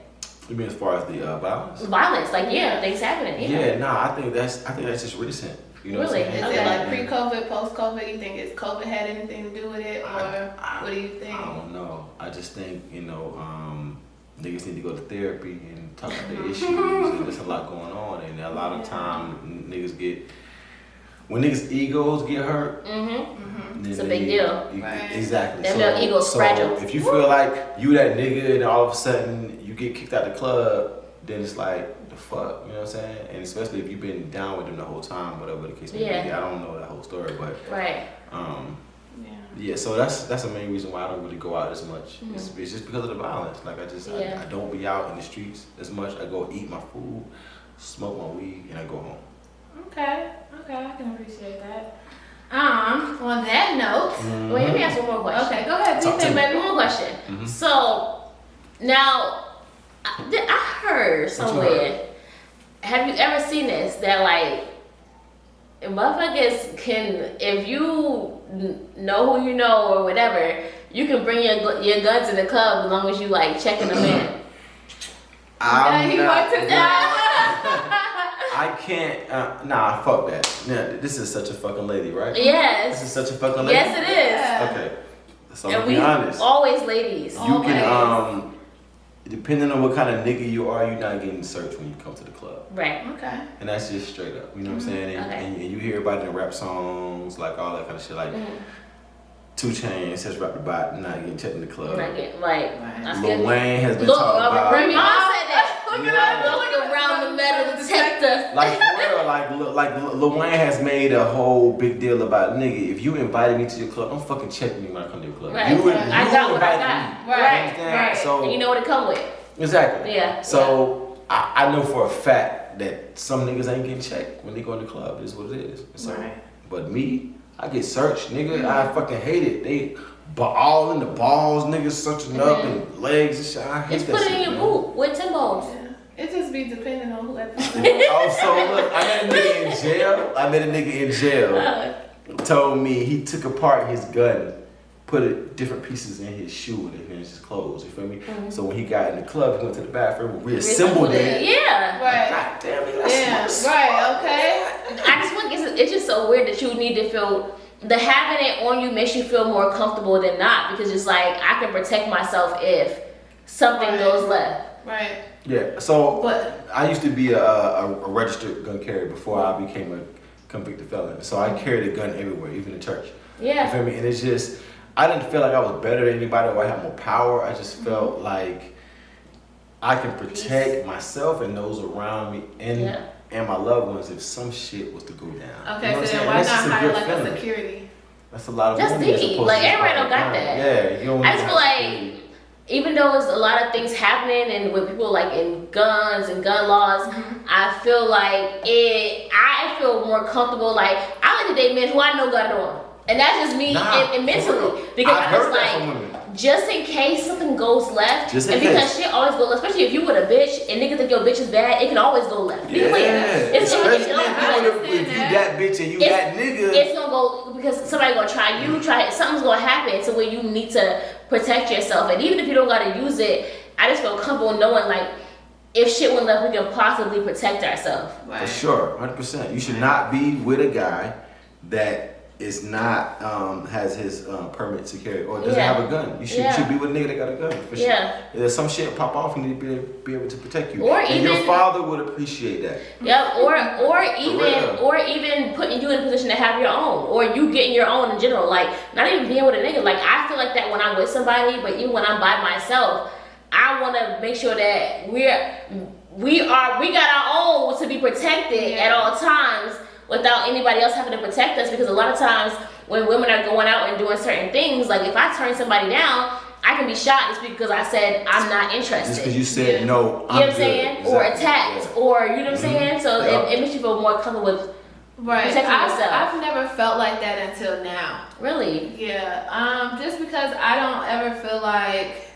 You mean as far as the violence?
Violence, like things happening.
Yeah, nah. I think that's just recent. You know what I'm
Really?
saying?
Is
Okay.
it like pre-COVID, post-COVID? You think it's COVID had anything to do with it, or what do you think?
I don't know. I just think, niggas need to go to therapy and talk about their issues. And there's a lot going on, and a lot of time when niggas' egos get hurt, then
It's a big deal.
Right.
Exactly.
Them egos fragile.
If you feel like you that nigga and all of a sudden you get kicked out the club, then it's like, the fuck, you know what I'm saying? And especially if you've been down with them the whole time, whatever the case may be.
Yeah.
I don't know that whole story, but
Right.
yeah, so that's the main reason why I don't really go out as much.
Mm-hmm.
It's just because of the violence. Like I don't be out in the streets as much. I go eat my food, smoke my weed, and I go home.
Okay, I can appreciate that. On that note,
Wait, let me ask one more question.
okay, go ahead.
Talk to me.
One more question.
Mhm.
So, now, I heard somewhere, have you ever seen this, that like, motherfuckers can, if you know who you know or whatever, you can bring your guns in the club as long as you like checking them in.
I can't. Nah, fuck that. Yeah, this is such a fucking lady, right?
Yes.
This is such a fucking lady.
Yes, it is.
Yeah.
Okay. So
And
to be
we
honest,
always ladies.
you
Always.
can depending on what kind of nigga you are, you're not getting searched when you come to the club.
Right.
Okay.
And that's just straight up. You know what I'm saying? And,
Okay.
and you hear about it in rap songs, like all that kind of shit. Like 2 Chainz has rapped about not getting checked in the club.
Not getting, like,
Right.
I
Lil
feel-
Wayne has been
Look,
talking about.
Remy Ma said that.
Look at that.
Look around the metal detector.
Like for real, like Lil Wayne has made a whole big deal about, nigga, if you invited me to your club, don't fucking check me when I come to your club.
Right.
You
I got what I
invited
got.
me.
Right,
You understand?
right.
So
And you know what it come with.
exactly.
Yeah.
So I know for a fact that some niggas ain't getting checked when they go in the club. It's what it is. So,
Right.
but me, I get searched, nigga. I fucking hate it. They all in the balls, niggas searching up and legs and shit. I hate
Just
that
put it
shit,
in your
man.
boot with Timbos.
Yeah. It just be depending on who at the
Oh, so look, I met a nigga in jail. Told me he took apart his gun, put different pieces in his shoe and in his clothes. You feel me? So when he got in the club, he went to the bathroom, reassembled it.
Yeah.
Right.
God damn it, that's
Yeah.
smart.
Right. Okay.
I just think it's just so weird that you need to feel, the having it on you makes you feel more comfortable than not, because it's like, I can protect myself if something
Right.
goes left.
Right.
Yeah, so
But
I used to be a registered gun carrier before I became a convicted felon. So I carried a gun everywhere, even in church. You
Yeah.
feel me? And it's just, I didn't feel like I was better than anybody or I had more power. I just felt like I can protect myself and those around me and my loved ones if some shit was to go down.
okay,
You know what
so
I'm
then why
saying? That's
not
just a
hire
good
like
feeling.
a security?
That's a lot of
That's
money as
deep.
opposed
Like,
to just
everybody don't got
buying a gun.
that.
Yeah, you don't
I just
have
feel like,
security.
even though there's a lot of things happening and with people like in guns and gun laws, I feel like I feel more comfortable. Like, I like to date men who I know got it on. And that's just me and mentally.
for real.
Because
I've
I'm
heard
just
that from
like,
women.
just in case something goes left,
Just in
and because
case.
shit always goes left, especially if you with a bitch and niggas think your bitch is bad, it can always go left. Be clear.
Especially
It's
if you that bitch and you that nigga.
it's gonna go, because somebody gonna try you, something's gonna happen to where you need to protect yourself. And even if you don't gotta use it, I just feel comfortable knowing like, if shit went left, we can possibly protect ourselves.
Right.
For sure, 100%. You should not be with a guy that is not has his permit to carry or doesn't have a gun. You should be with a nigga that got a gun. For sure.
Yeah.
If some shit pop off, you need to be able to protect you.
Or
and your
even-
father would appreciate that.
Yep, or even putting you in a position to have your own, or you getting your own in general. Like, not even being with a nigga. Like, I feel like that when I'm with somebody, but even when I'm by myself, I want to make sure that we got our own to be protected at all times, without anybody else having to protect us. Because a lot of times when women are going out and doing certain things, like if I turn somebody down, I can be shot just because I said I'm not interested.
Just because you said no,
You know
I'm
what I'm saying?
good.
Or
Exactly.
attacked,
Yeah.
or you know what I'm saying? So
Yeah.
it makes you feel more comfortable with
Right.
protecting yourself.
I've never felt like that until now.
really.
Yeah. Just because I don't ever feel like,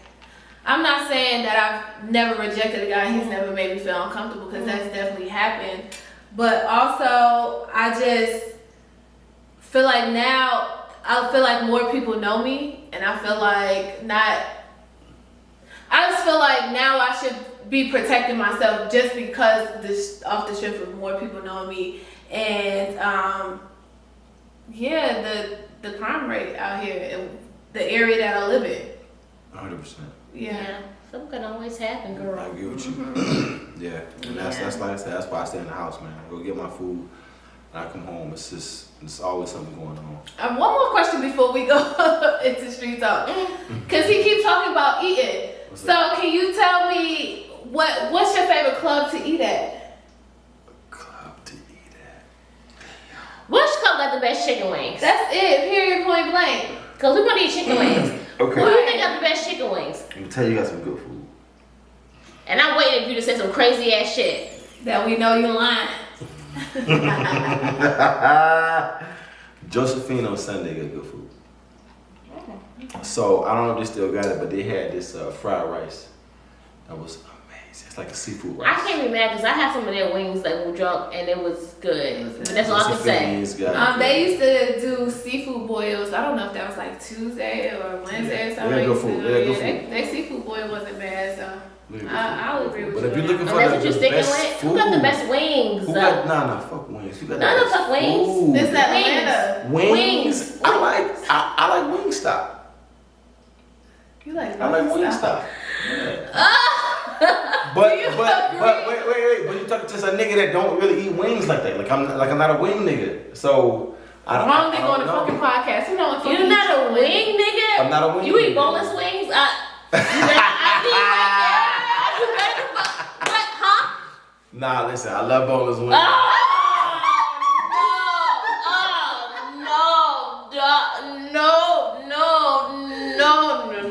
I'm not saying that I've never rejected a guy, he's never made me feel uncomfortable, because that's definitely happened. But also, I just feel like now, I feel like more people know me, and I feel like I just feel like now I should be protecting myself just because off the strength of more people knowing me And yeah, the crime rate out here in the area that I live in.
100%.
Yeah.
Something can always happen, girl.
I agree with you. Yeah, and that's like I said. That's why I stay in the house, man. I go get my food, and I come home. It's always something going on.
One more question before we go into street talk, because he keeps talking about eating. Can you tell me what's your favorite club to eat at?
Club to eat at.
Which club got the best chicken wings?
That's it. Period. Point blank.
Cause we want to eat chicken wings.
Okay.
Who do you think got the best chicken wings?
I can tell you got some good food.
And I'm waiting for you to say some crazy ass shit.
That we know you're lying.
Josephine on Sunday got good food. So I don't know if they still got it, but they had this fried rice that was amazing. It's like a seafood rice.
I can't be mad because I had some of their wings that were drunk and it was good. But that's all I can say.
They used to do seafood boils. I don't know if that was like Tuesday or Wednesday or something.
They got good food.
Their seafood boil wasn't bad, so I'll agree with you.
But if you're looking for
that's what you're
the
sticking
best
with.
food,
Who got the best wings?
Who got, nah, fuck wings. Who got
No,
the best
fuck wings.
food?
This Atlanta.
Wings. I like Wingstop.
You like
I like Wingstop. Yeah. But wait. But you talking to a nigga that don't really eat wings like that. Like I'm not a wing nigga. So I don't.
Wrong nigga on the fucking podcast. You know what?
You're not a wing nigga.
I'm not a wing.
You eat
nigga.
boneless wings? What? Huh?
Nah, listen. I love boneless wings.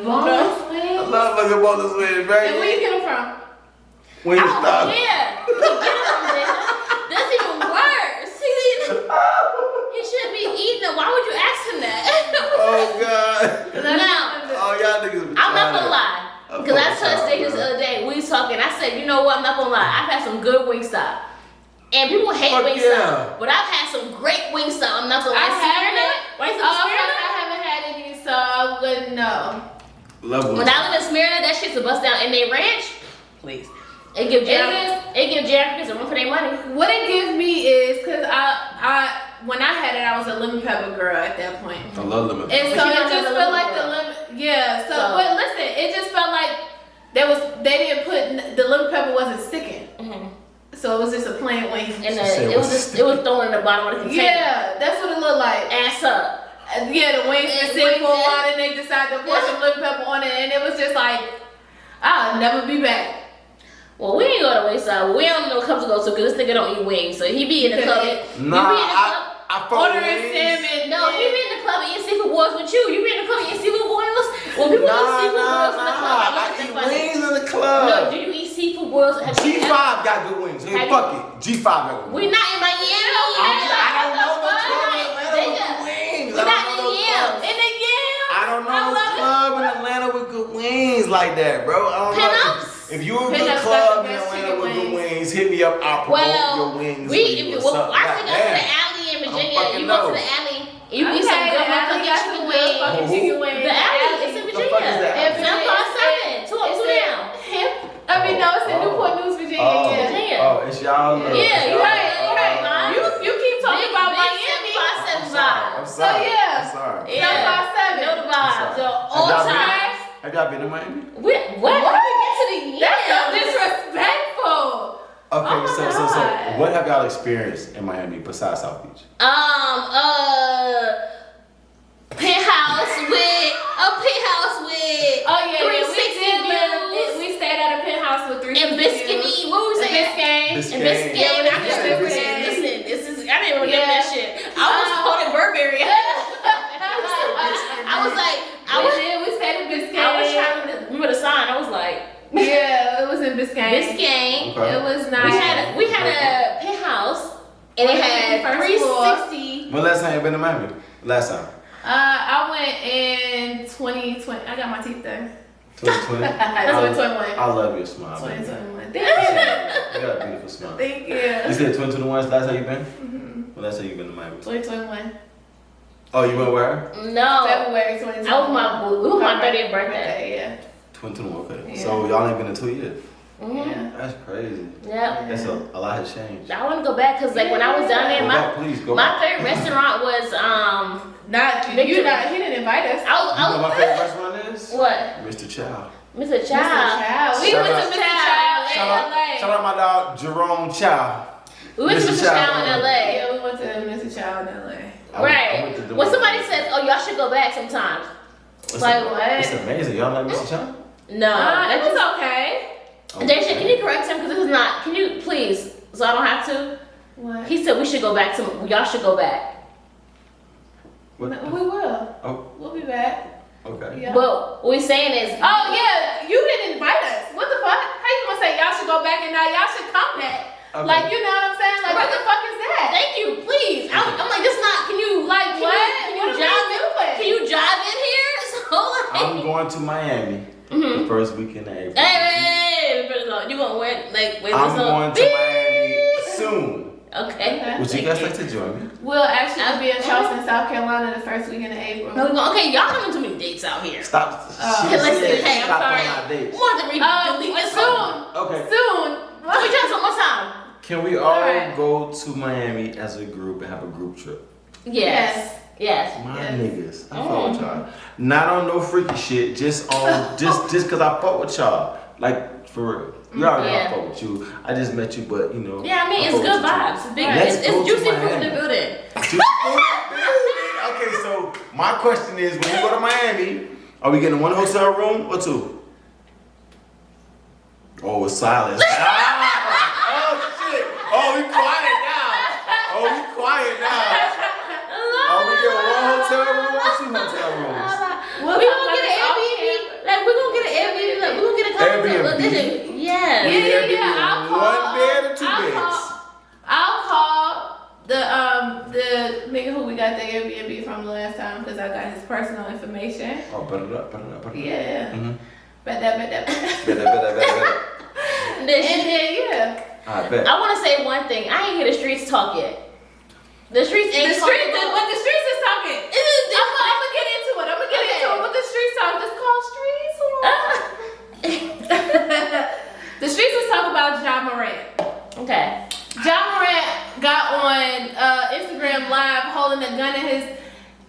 Boneless wings?
I love fucking boneless wings, right?
And where you get them from?
Wingstop.
Yeah. That's even worse. He shouldn't be eating them. Why would you ask him that?
Oh God.
Now,
Oh y'all niggas.
I'm not gonna lie. Because I touched Dave the other day. We was talking. I said, you know what? I'm not gonna lie. I've had some good Wingstop. And people hate Wingstop.
Yeah.
But I've had some great Wingstop. I'm not gonna lie.
I haven't.
Why you
I haven't had any, so I wouldn't know.
Love Wingstop.
When I live in Smyrna, that shit's a bust down. And they ranch, please. It give Japanese a run for their money.
What it gives me is, because when I had it, I was a lemon pepper girl at that point.
I love lemon.
And
But
so
you
it
don't
just
have
felt
a
like
lemon
the lemon, yeah. So, but listen, it just felt like they didn't put, the lemon pepper wasn't sticking.
Mm-hmm.
So it was just a plain wing.
And it was thrown in the bottom of the container.
Yeah, that's what it looked like.
Ass up.
Yeah, the wings been sitting for a while, and they decided to pour some lemon pepper on it, and it was just like, I'll never be back.
Well, we ain't go to Wayside. We don't know what clubs to go to because this nigga don't eat wings. So he be in the club.
I
Ordering salmon.
No, he be in the club eating seafood boils with you. You be in the club eating seafood boils? When people eat seafood boils in the club,
I eat wings in the club.
No, do you eat seafood boils?
G5 got good wings. Hey, fuck it. G5 got good wings.
We not in Miami.
I don't know what club in Atlanta with good wings.
We not in the yams.
In the yams.
I don't know what club in Atlanta with good wings like that, bro. I don't know. If you're a good club in Atlanta with good wings, hit me up. I'll promote your wings.
I think I go to the alley in Virginia. You go to the alley. You eat some good motherfucking chicken wings. The alley, it's in Virginia. It's in 7, 2 now.
No, it's in Newport News, Virginia.
Oh, it's y'all.
Yeah, you're right.
You keep talking about Miami.
I'm sorry.
Yeah.
I'm sorry.
Yeah.
757.
Know the vibes. So all time.
Have y'all been to Miami?
What?
That's so disrespectful.
Okay,
Oh
so
my God.
what have y'all experienced in Miami besides South Beach?
Penthouse with
Oh yeah,
360 views.
We stayed at a penthouse with 360
And Biscayne, what was that?
Biscayne.
I
Yeah,
can't remember that. Listen, I didn't remember that shit. I was holding Burberry.
We stayed in Biscayne.
I was trying to remember the sign. I was like,
Yeah, it was in Biscayne.
Biscayne.
It was nice.
We had a penthouse and it had 360.
When last time you been to Miami? Last time.
I went in 2020. I got my teeth done.
2020.
That's 2021.
I love your smile.
2021. Thank
You got a beautiful smile.
you. Thank
You
you.
said 2021 is the last time you been? When last time you been to Miami?
2021.
Oh, you went where?
No.
February 2021.
It was my 30th birthday.
Yeah.
2021. Okay.
Yeah.
So y'all ain't been in 2 years.
Yeah.
That's crazy.
Yep.
That's a lot has changed.
I want to go back because like when I was down there,
Go back, please, go
my
back.
favorite restaurant was
He didn't invite us.
You know what my favorite restaurant is?
What?
Mr. Chow.
Mr. Chow.
We
Shout
went
out-
to Mr. Chow in LA.
Shout out my dog Jerome Chow.
We went to Mr. Chow in LA.
Yeah, we went to Mr. Chow in LA.
I
Right.
went to the
When
one-
somebody says, "Oh, y'all should go back sometime,"
It's
like,
a-
what?
It's amazing. Y'all like Mr. Chow?
no,
It
that's
was okay.
Daisha, can you correct him? Because this is not. Can you please? So I don't have to.
What?
He said we should go back to. Y'all should go back.
What?
No, we will.
Oh,
We'll be back.
okay.
Yeah.
But what we saying is,
Oh yeah, you didn't invite us. What the fuck? How you gonna say y'all should go back and now y'all should come back?
Okay.
Like, you know what I'm saying? Like, what the fuck is that?
thank you, please. I'm like, this not. Can you like? Can
What?
You,
What
can
are
you jive
we
in?
doing?
Can you jive in here? So like,
I'm going to Miami the first weekend of April.
Hey, you gonna win? Like, wait,
I'm going to Miami soon.
Okay.
Would you guys like to join me?
We'll actually be in Charleston, South Carolina the first weekend of April.
Okay, y'all having too many dates out here.
Stop.
Okay, listen, hey, I'm
Stop
sorry.
on our dates.
More than delete this
soon.
Okay.
Soon.
Let me try this one more time.
Can we all
Alright.
go to Miami as a group and have a group trip?
Yes.
My
Yes.
niggas, I fuck with y'all. Not on no freaky shit, just on just cause I fuck with y'all. Like for real. You already know I
Yeah.
fuck with you. I just met you, but you know.
Yeah, I mean, it's
fuck
good
with you.
vibes. It's big.
Let's
It's
go to
juicy fruit in
Miami.
the building.
Juicy fruit in the building. Okay, so my question is, when we go to Miami, are we getting one hotel room or two? Oh, it's silence. Oh shit. Oh, we quiet now. Oh, we quiet now. Are we getting one hotel room or two hotel rooms?
We'll
We
talk
gonna
about
get
this
an
off
Airbnb. Like, we're gonna get an Airbnb. Like, we're gonna get a
Airbnb?
Yeah.
Yeah. I'll call.
One bed or two
I'll
beds?
I'll call the nigga who we got the Airbnb from the last time because I got his personal information.
Oh, put it up.
Yeah.
Mm-hmm.
Bet.
Bet.
And then yeah.
I bet.
I want to say one thing. I ain't hear the streets talk yet. The streets ain't
The
talking.
streets is talking. I'm gonna get into it. What the streets talk. It's called streets. The streets is talking about Ja Morant.
Okay.
Ja Morant got on Instagram Live holding a gun in his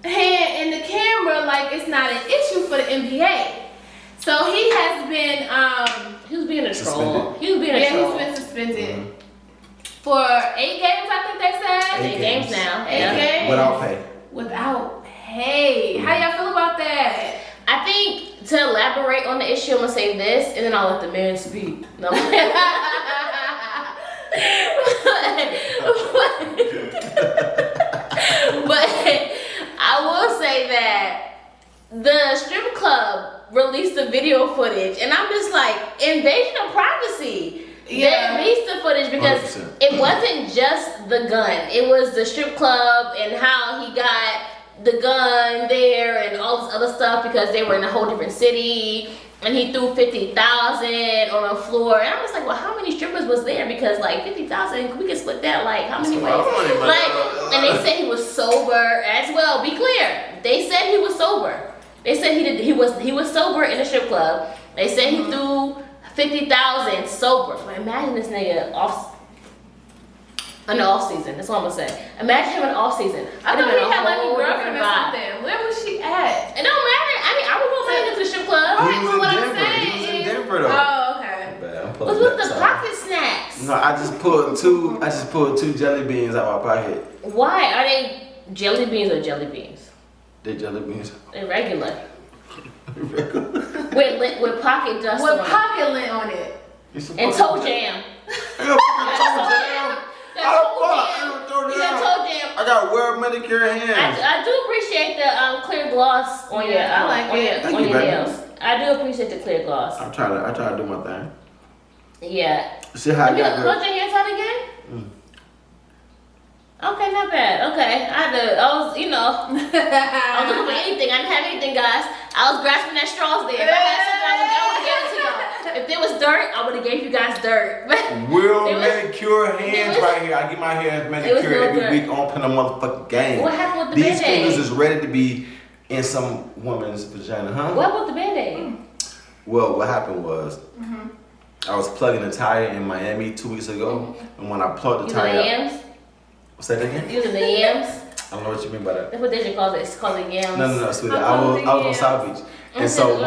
hand in the camera like it's not an issue for the NBA. So he has been
He was being a troll.
Suspended.
He was being a troll.
he's been suspended for 8 games. I think they said
8
8 games now.
8
Yeah.
games
Without pay.
without pay. How y'all feel about that?
I think to elaborate on the issue, I'm gonna say this, and then I'll let the man speak. No. But I will say that the strip club released the video footage, and I'm just like, invasion of privacy.
Yeah.
They released the footage because
100%.
it wasn't just the gun. It was the strip club and how he got the gun there and all this other stuff because they were in a whole different city. And he threw 50,000 on the floor, and I'm just like, well, how many strippers was there? Because like 50,000, we can split that like how many ways? Like, and they said he was sober as well. Be clear, they said he was sober. They said he was sober in the strip club. They said he threw 50,000 sober. So imagine this nigga in the off season. That's all I'm gonna say. Imagine him in the off season.
I thought he had like a
whole
girlfriend
different
or
vibe.
something. Where was she at?
It don't matter. I mean, I would go back into the strip club.
He
Right,
was
but
in
what I'm
Denver.
saying
He was in
is-
Denver though.
Oh, okay.
Bad, I'm
What's
pulling
with
that
the
side.
pocket snacks?
No, I just pulled two jelly beans out my pocket.
Why are they jelly beans or jelly beans?
They jelly beans.
They're regular. with pocket dust
With
on
pocket lint on it.
it. And toe jam.
I got well manicured hands.
I do appreciate the clear gloss on your
I like it.
Thank
on
you,
your
baby.
nails. I do appreciate the clear gloss.
I try to do my thing.
Yeah.
See how I
You
got
hold
good.
your hands out again? Okay, not bad. Okay, I was looking for anything. I didn't have anything, guys. I was grasping at straws there. If I had something, I would have given it to y'all. If there was dirt, I would have gave you guys dirt.
Well
There was-
manicure hands
was-
right here. I get my hands
was
manicured
no
every
dirt.
week on pin a motherfucking game.
What happened with the
These
Band-Aid?
fingers is ready to be in some woman's vagina, huh?
What with the Band-Aid?
Well, what happened was I was plugging a tire in Miami 2 weeks ago, and when I plugged the
Using the
tire,
yams?
say that again.
Using the yams?
I don't know what you mean by that.
That's what they should call it. It's called the yams.
No, sweetie. I was on South Beach, and so when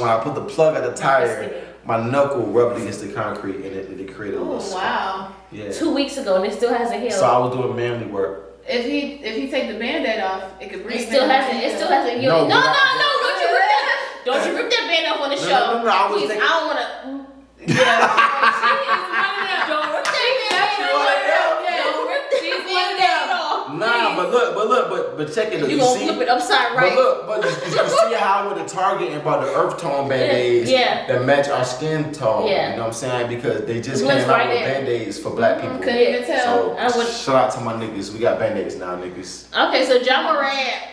I put the plug at the tire, my knuckle rubbed against the concrete, and it created a little
Oh
scar.
wow.
Yeah.
2 weeks ago, and it still hasn't healed.
So I was doing manly work.
If he take the Band-Aid off, it could breathe.
It still hasn't healed.
No,
No, don't you rip that. Don't you rip that band off on the show.
No, I was
Please,
thinking.
I don't wanna.
Yeah. She is one of them.
Don't rip that band off.
She's one of them.
Nah, but check it.
You gonna flip it upside right.
But you see how with the Target and about the earth tone band-aids that match our skin tone.
Yeah.
You know what I'm saying? Because they just
It
came
looks
out
right
with
there.
band-aids for black people.
Couldn't even tell.
So shout out to my niggas. We got band-aids now, niggas.
Okay, so John Morant.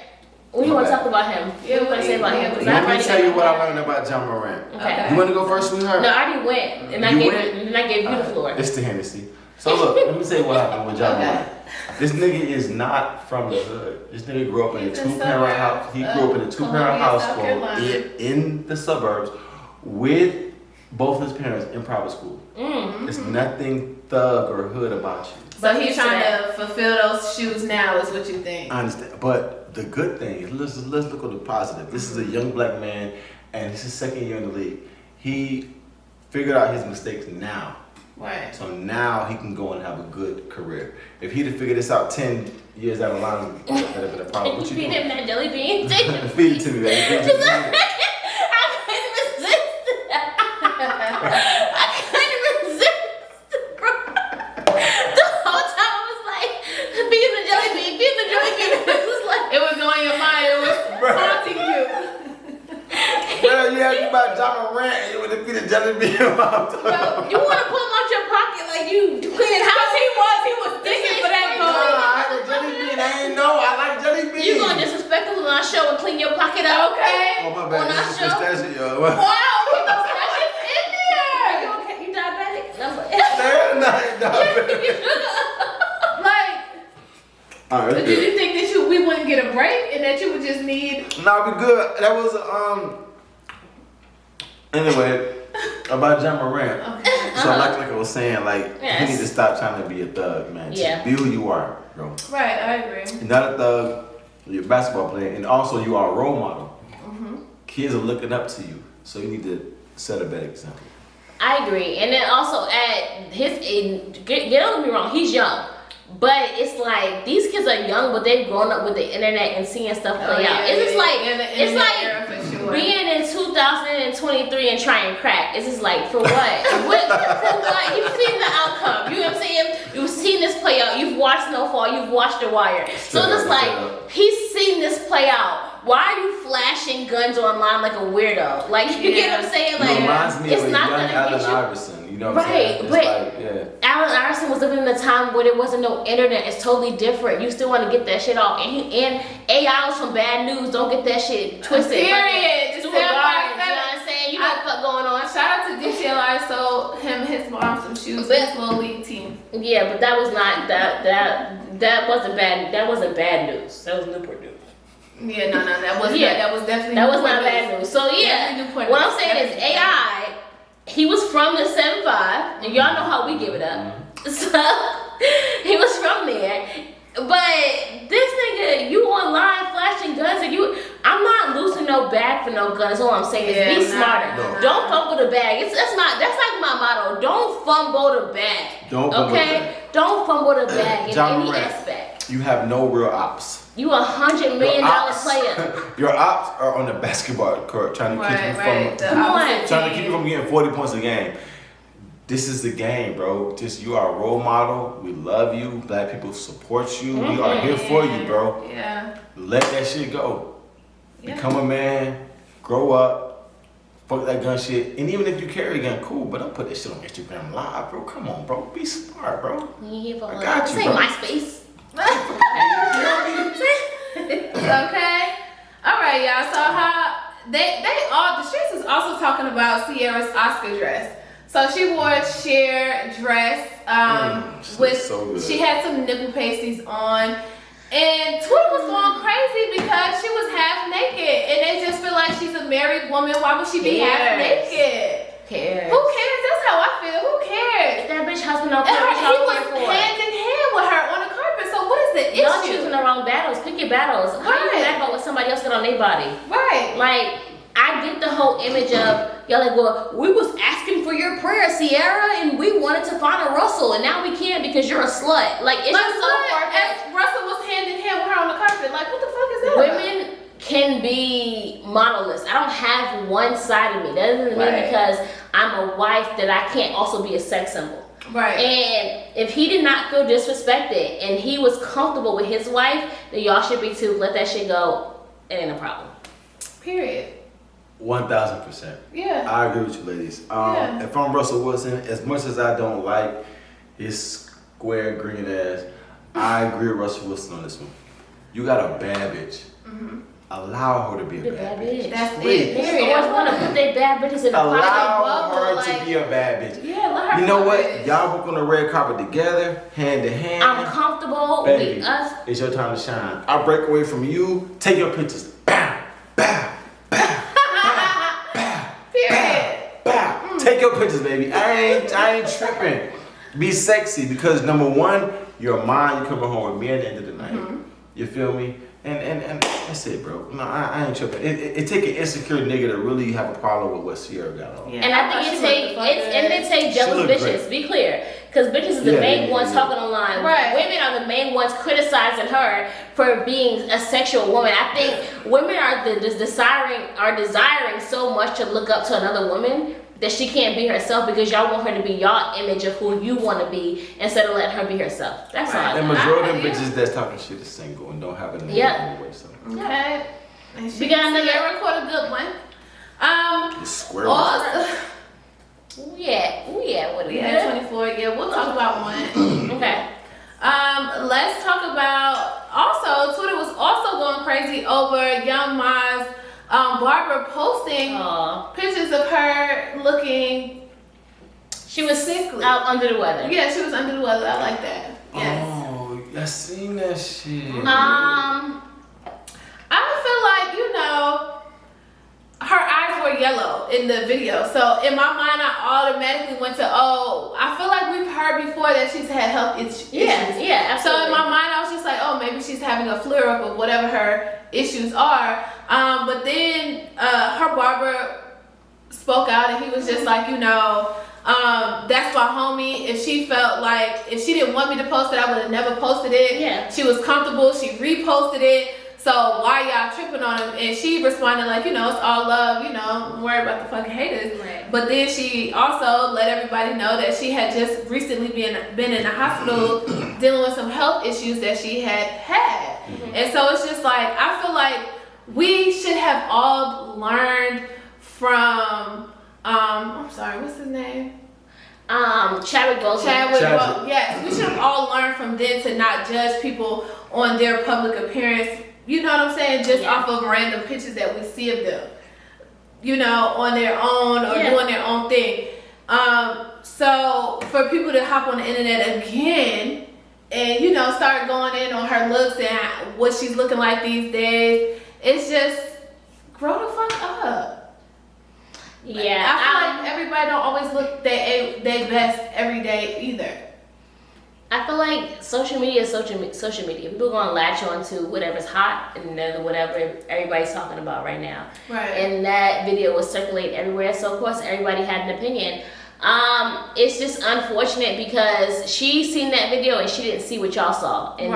What do you want to talk about him? What do you want to say about him? 'Cause
Let me
already
tell you
got
what
my-
I learned about John Morant.
Okay.
You want to go first, sweetheart?
No, I already went, and I gave you the floor.
It's the Hennessy. So look, let me tell you what happened with John Morant. This nigga is not from the hood. This nigga grew up in a two-parent house. He grew up in a two-parent household in the suburbs with both his parents in private school. There's nothing thug or hood about you.
So he's trying to fulfill those shoes now, is what you think?
I understand, but the good thing is let's look at the positive. This is a young black man, and it's his second year in the league. He figured out his mistakes now.
Right.
So now he can go and have a good career. If he'd have figured this out 10 years down the line, that'd have been a problem.
Can
What
you
you
feed
doing?
him that jelly bean?
Feed it to me, baby. Feed it to me.
I couldn't resist. I couldn't resist, bro. The whole time I was like, feed him the jelly bean, feed him the jelly bean. It was like,
It was on your mind. It was haunting you.
Bro, you asked me about John Morant and you would have feed a jelly bean about
bro, you want to pull him out your pocket like you cleaning house?
He was digging for that
No,
goal.
I had a jelly bean. I ain't know. I like jelly beans.
You gonna disrespect us on our show and clean your pocket out?
Okay.
Oh, my
On
bad.
our
This is
show?
pistachio.
Wow, he was precious in there.
You okay? You diabetic? No.
Like,
All right,
but did you think that we wouldn't get a break and that you would just need?
No, we good. That was Anyway, about John Morant.
Okay.
So like I was saying, like
Yes.
you need to stop trying to be a thug, man. Just
Yeah.
be who you are, bro.
Right, I agree.
You're not a thug. You're a basketball player, and also you are a role model. Kids are looking up to you, so you need to set a better example.
I agree, and then also at his age, don't get me wrong, he's young, but it's like these kids are young, but they've grown up with the internet and seeing stuff play out. It's just like it's like being in 2023 and trying crack. It's just like for what? For what? You've seen the outcome. You know what I'm saying? You've seen this play out. You've watched Snowfall. You've watched The Wire. So it's like he's seen this play out. Why are you flashing guns online like a weirdo? Like you get what I'm saying? Like
it reminds me
it's
of a
not
young
gonna
Allen
get you.
Iverson. You know what I'm
Right,
saying? It's
but
like, yeah.
Allen Iverson was living in a time where there wasn't no internet. It's totally different. You still want to get that shit off. And AI was from bad news. Don't get that shit twisted.
Period. Just
Do a
tell
garden,
my
you know what I'm saying? You know what the fuck going on.
Shout out to DTLR sold him and his mom some shoes for his little league team.
Yeah, but that was not that wasn't bad. That wasn't bad news. That was Newport news.
Yeah, no, that was that was definitely
That was not
Newport
bad news. So yeah,
Definitely Newport
what I'm
news.
saying is AI. He was from the 7-5, and y'all know how we give it up. So he was from there. But this nigga, you online flashing guns, and I'm not losing no bag for no guns. All I'm saying is be smarter.
No.
Don't fumble the bag. That's like my motto. Don't fumble the bag.
Don't fumble the bag.
Don't fumble the bag in
John
any
Morant,
aspect.
You have no real ops.
You $100 million player.
Your ops are on the basketball court trying to keep you from
Come on.
trying to keep you from getting 40 points a game. This is the game, bro. Just you are a role model. We love you. Black people support you. We are here for you, bro.
Yeah.
Let that shit go.
Yeah.
Become a man. Grow up. Fuck that gun shit. And even if you carry a gun, cool. But don't put that shit on Instagram Live, bro. Come on, bro. Be smart, bro.
I
got you,
Say
bro.
MySpace.
Okay. All right, y'all. So how they all the streets is also talking about Ciara's Oscar dress. So she wore a sheer dress,
she
with
looks so good.
she had some nipple pasties on, and Twitter was going crazy because she was half naked, and they just feel like she's a married woman. Why would she be half naked?
Cares.
Who cares? how I feel. Who cares?
That bitch husband don't
And
care what
he
y'all
was
care for.
hand in hand with her on the carpet. So what is the issue?
Y'all choosing the wrong battles. Pick your battles. How you
Right.
mad about what somebody else got on their body?
Right.
Like, I get the whole image of y'all like, well, we was asking for your prayer, Ciara, and we wanted to find a Russell, and now we can't because you're a slut. Like, it's just so far fetched.
Russell was hand in hand with her on the carpet. Like, what the fuck is that?
Women can be monoliths. I don't have one side of me. That doesn't mean because I'm a wife that I can't also be a sex symbol.
Right.
And if he did not feel disrespected and he was comfortable with his wife, then y'all should be too. Let that shit go. It ain't a problem.
Period.
1000%.
Yeah.
I agree with you, ladies. If I'm Russell Wilson, as much as I don't like his square green ass, I agree with Russell Wilson on this one. You got a bad bitch. Allow her to be a bad bitch.
That's
Please.
it.
They always want to put their bad bitches in the pocket.
Allow her
like-
to be a bad bitch.
Yeah, let her.
You know
fuck
what?
it.
Y'all work on the red carpet together, hand to hand.
I'm comfortable
Baby,
with us.
it's your time to shine. I break away from you. Take your pictures. Bow, bow, bow, bow,
Period.
bow. Take your pictures, baby. I ain't tripping. Be sexy because number one, you're mine. You're coming home with me at the end of the night. You feel me? And that's it, bro. No, I ain't tripping. It take an insecure nigga to really have a problem with what Ciara got on.
And I think it take jealous
looked
bitches.
great.
Be clear, because bitches is the main ones talking online.
Right.
Women are the main ones criticizing her for being a sexual woman. I think women are desiring so much to look up to another woman that she can't be herself because y'all want her to be y'all image of who you want to be instead of letting her be herself. That's all.
And majority of them bitches that's talking shit is single and don't have a nigga anyway. So.
Okay. And
We got another-
Ciara caught a good one.
The square
Also,
Yeah, what
we had 24. Yeah, we'll talk about one.
Okay.
Let's talk about also Twitter was also going crazy over Young Ma's Barbara posting
Aw.
pictures of her looking.
She was
Sickly.
out under the weather.
Yeah, she was under the weather. I like that. Yes.
Oh, I seen that shit.
I feel like, you know, her eyes were yellow in the video. So in my mind, I automatically went to, I feel like we've heard before that she's had health issues.
Yeah, absolutely.
So in my mind, I was just like, maybe she's having a flare up of whatever her issues are. But then her barber spoke out and he was just like, you know, that's my homie. If she felt like, if she didn't want me to post it, I would have never posted it.
Yeah.
She was comfortable. She reposted it. So why y'all tripping on him? And she responded like, you know, it's all love. You know, don't worry about the fucking haters.
Right.
But then she also let everybody know that she had just recently been in the hospital dealing with some health issues that she had. And so it's just like, I feel like we should have all learned from, I'm sorry, what's his name?
Chadwick Boseman.
Chadwick.
Yes, we should have all learned from them to not judge people on their public appearance. You know what I'm saying? Just off of random pictures that we see of them. You know, on their own or doing their own thing. So for people to hop on the internet again and, you know, start going in on her looks and what she's looking like these days, it's just grow the fuck up.
Yeah.
I feel like everybody don't always look their best every day either.
I feel like social media is social media. People are going to latch on to whatever's hot and then whatever everybody's talking about right now.
Right.
And that video was circulating everywhere, so of course everybody had an opinion. It's just unfortunate because she seen that video and she didn't see what y'all saw. And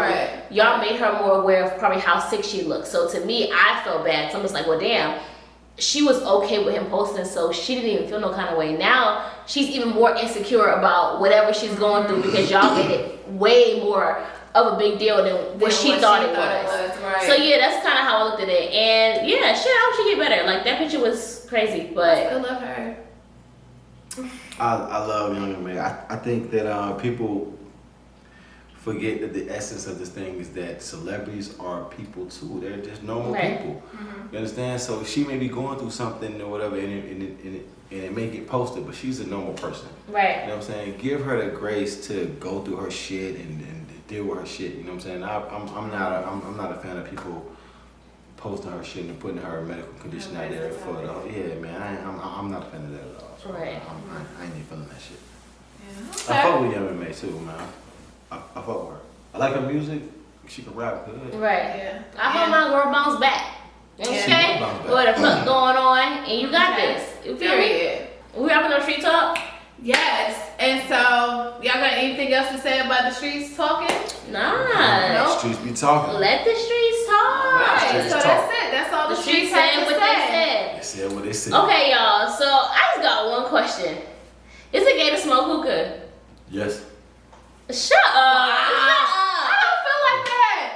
y'all made her more aware of probably how sick she looked. So to me, I felt bad. So I'm just like, well, damn. She was okay with him posting, so she didn't even feel no kind of way. Now she's even more insecure about whatever she's going through because y'all made it way more of a big deal than what she thought it was.
Right.
So yeah, that's kind of how I looked at it. And yeah, shit, I hope she get better. Like that picture was crazy, but
I love her.
I love Young Man. I think that people forget that the essence of this thing is that celebrities are people too. They're just normal people. You understand? So she may be going through something or whatever, and it may get posted, but she's a normal person.
right.
You know what I'm saying? Give her the grace to go through her shit and deal with her shit. You know what I'm saying? I'm not a fan of people posting her shit and putting her medical condition out there for the yeah, man. I'm not a fan of that at all. So
Right.
I ain't even feeling that shit.
Yeah.
I fuck with Young M.A. too, man. I fuck with her. I like her music. She can rap good.
Right.
Yeah.
I hope my girl bounce back. Okay? What the fuck going on? And you got this. You feel me?
Period.
We having a street talk?
Yes. And so, y'all got anything else to say about the streets talking?
Nah.
Nope.
Streets be talking.
Let the streets talk.
Right.
Streets
So
talk.
that's it. That's all
The
the
streets
streets have
saying
to
what
say.
they said.
They said what they said.
Okay, y'all. So I just got one question. Is it gay to smoke hookah?
Yes.
Shut up.
I don't feel like that.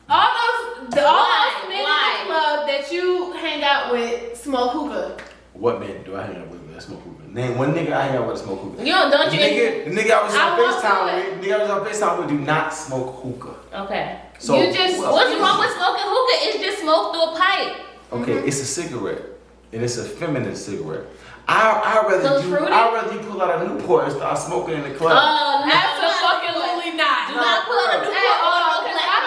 All those men in the club that you hang out with smoke hookah.
What man do I hang out with that smoke hookah? Name one nigga I hang out with that smoke hookah.
You don't
The
you?
nigga I was
I
on
won't
FaceTime
do it.
with, nigga I was on FaceTime with, do not smoke hookah.
Okay.
So
You just-
who else
What's
is
wrong
it?
with smoking hookah? It's just smoke through a pipe.
Okay, it's a cigarette, and it's a feminine cigarette. I'd
So it's fruity?
rather you pull out a Newport and start smoking in the club.
Oh, no.
Absolutely not.
Do not pull out a
Hey,
Newport or a
because
Black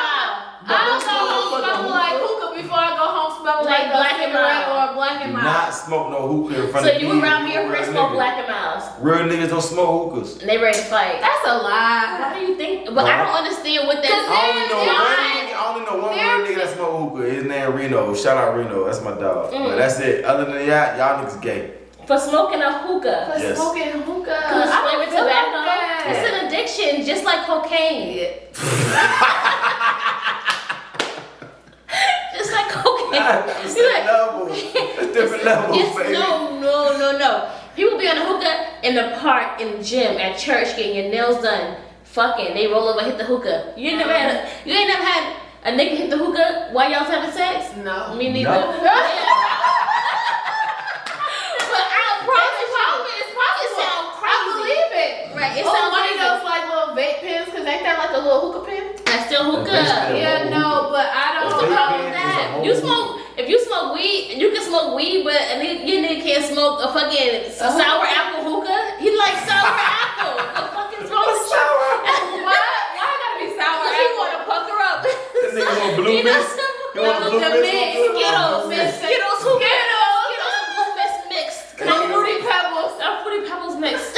I don't go home smelling like hookah before I go home smelling
Like
like
Black
a
and
cigarette
Mild.
or a Black
Do
and
not
Mild.
smoke no hookah in front
So
of me.
you around me, your
real
friends smoke
nigga.
Black and Miles.
Real niggas don't smoke hookahs.
And they ready to fight.
That's a lie.
Why do you think? But I don't understand what that.
Cause
I only know one
They're-
real nigga that smoke hookah. His name Reno. Shout out Reno. That's my dog.
Mm.
But that's it. Other than that, y'all niggas gay.
For smoking a hookah.
For
Yes.
smoking hookah.
Cause it's
I don't
flavored
feel like
tobacco.
that.
It's an addiction, just like cocaine. Just like cocaine.
That's
You like-
level. That's different levels,
Yes,
baby.
no. People be on a hookah in the park, in the gym, at church, getting your nails done. Fucking, they roll over, hit the hookah. You ain't never had a nigga hit the hookah while y'all's having sex?
No.
Me neither.
No.
But I promise you,
It's possible.
it sound
I
crazy.
believe it.
Right, it
Or
sounds
one
crazy.
of those like little vape pens, cause ain't that like a little hookah pen?
That's still hookah.
That's
Yeah, no, but I don't.
What's the
vape
problem
pen
with
is a
that?
whole
You
hookah.
smoke, if you smoke weed, you can smoke weed, but your nigga can't smoke a fucking sour apple hookah. He like sour apple. The fuck is wrong with you?
Why? Why I gotta be sour
Cause he
apple?
wanna pucker up.
This nigga want blue
You know,
mist. You want
the
blue
mist,
mist?
Skittles,
Mist.
Skittles hookah. Skittles and Blue Mist mixed.
Some fruity pebbles.
Some Fruity Pebbles mixed.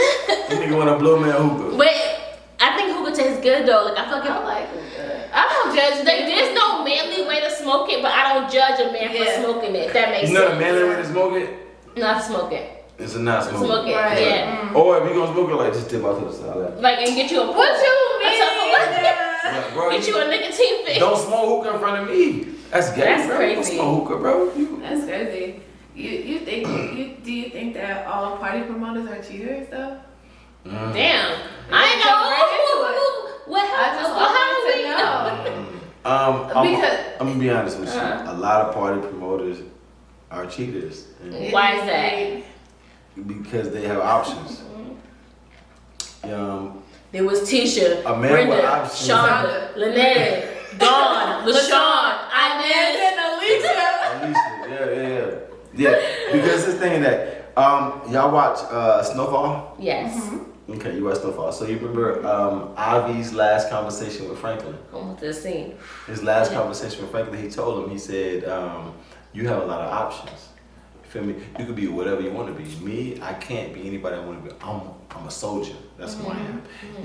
This nigga want a blue man hookah.
But I think hookah tastes good though. Like I fucking
I like hookah. I don't judge.
like there's no manly way to smoke it, but I don't judge a man for
Yeah.
smoking it. That makes
You know the
sense.
manly way to smoke it?
Not smoke it.
It's a not smoke.
Smoke it.
Right.
Yeah.
Or if you gonna smoke it, like just dip out to the side.
Like and get you a
What you mean?
Like, bro,
Get you a nicotine fix.
don't smoke hookah in front of me. That's gay,
That's
bro.
crazy.
Don't smoke hookah, bro. You,
That's crazy. Do you think that all party promoters are cheaters though?
Damn. I ain't
Jump right into
know. What
I just
happened?
wanted to know. Because-
I'm gonna be honest with you.
Uh-huh.
A lot of party promoters are cheaters. And
Why is that?
because they have options.
There was Tisha,
A man with
Brenda,
options.
Shonda, Lynette, Dawn, LaShawn, Inez,
Alicia.
Yeah. Because this thing that y'all watch Snowfall.
Yes.
Okay, you watch Snowfall. So you remember Ivy's last conversation with Franklin.
Come to the scene.
His last conversation with Franklin, he told him, he said, you have a lot of options. You feel me? You could be whatever you want to be. Me, I can't be anybody I want to be. I'm a soldier. That's who I am.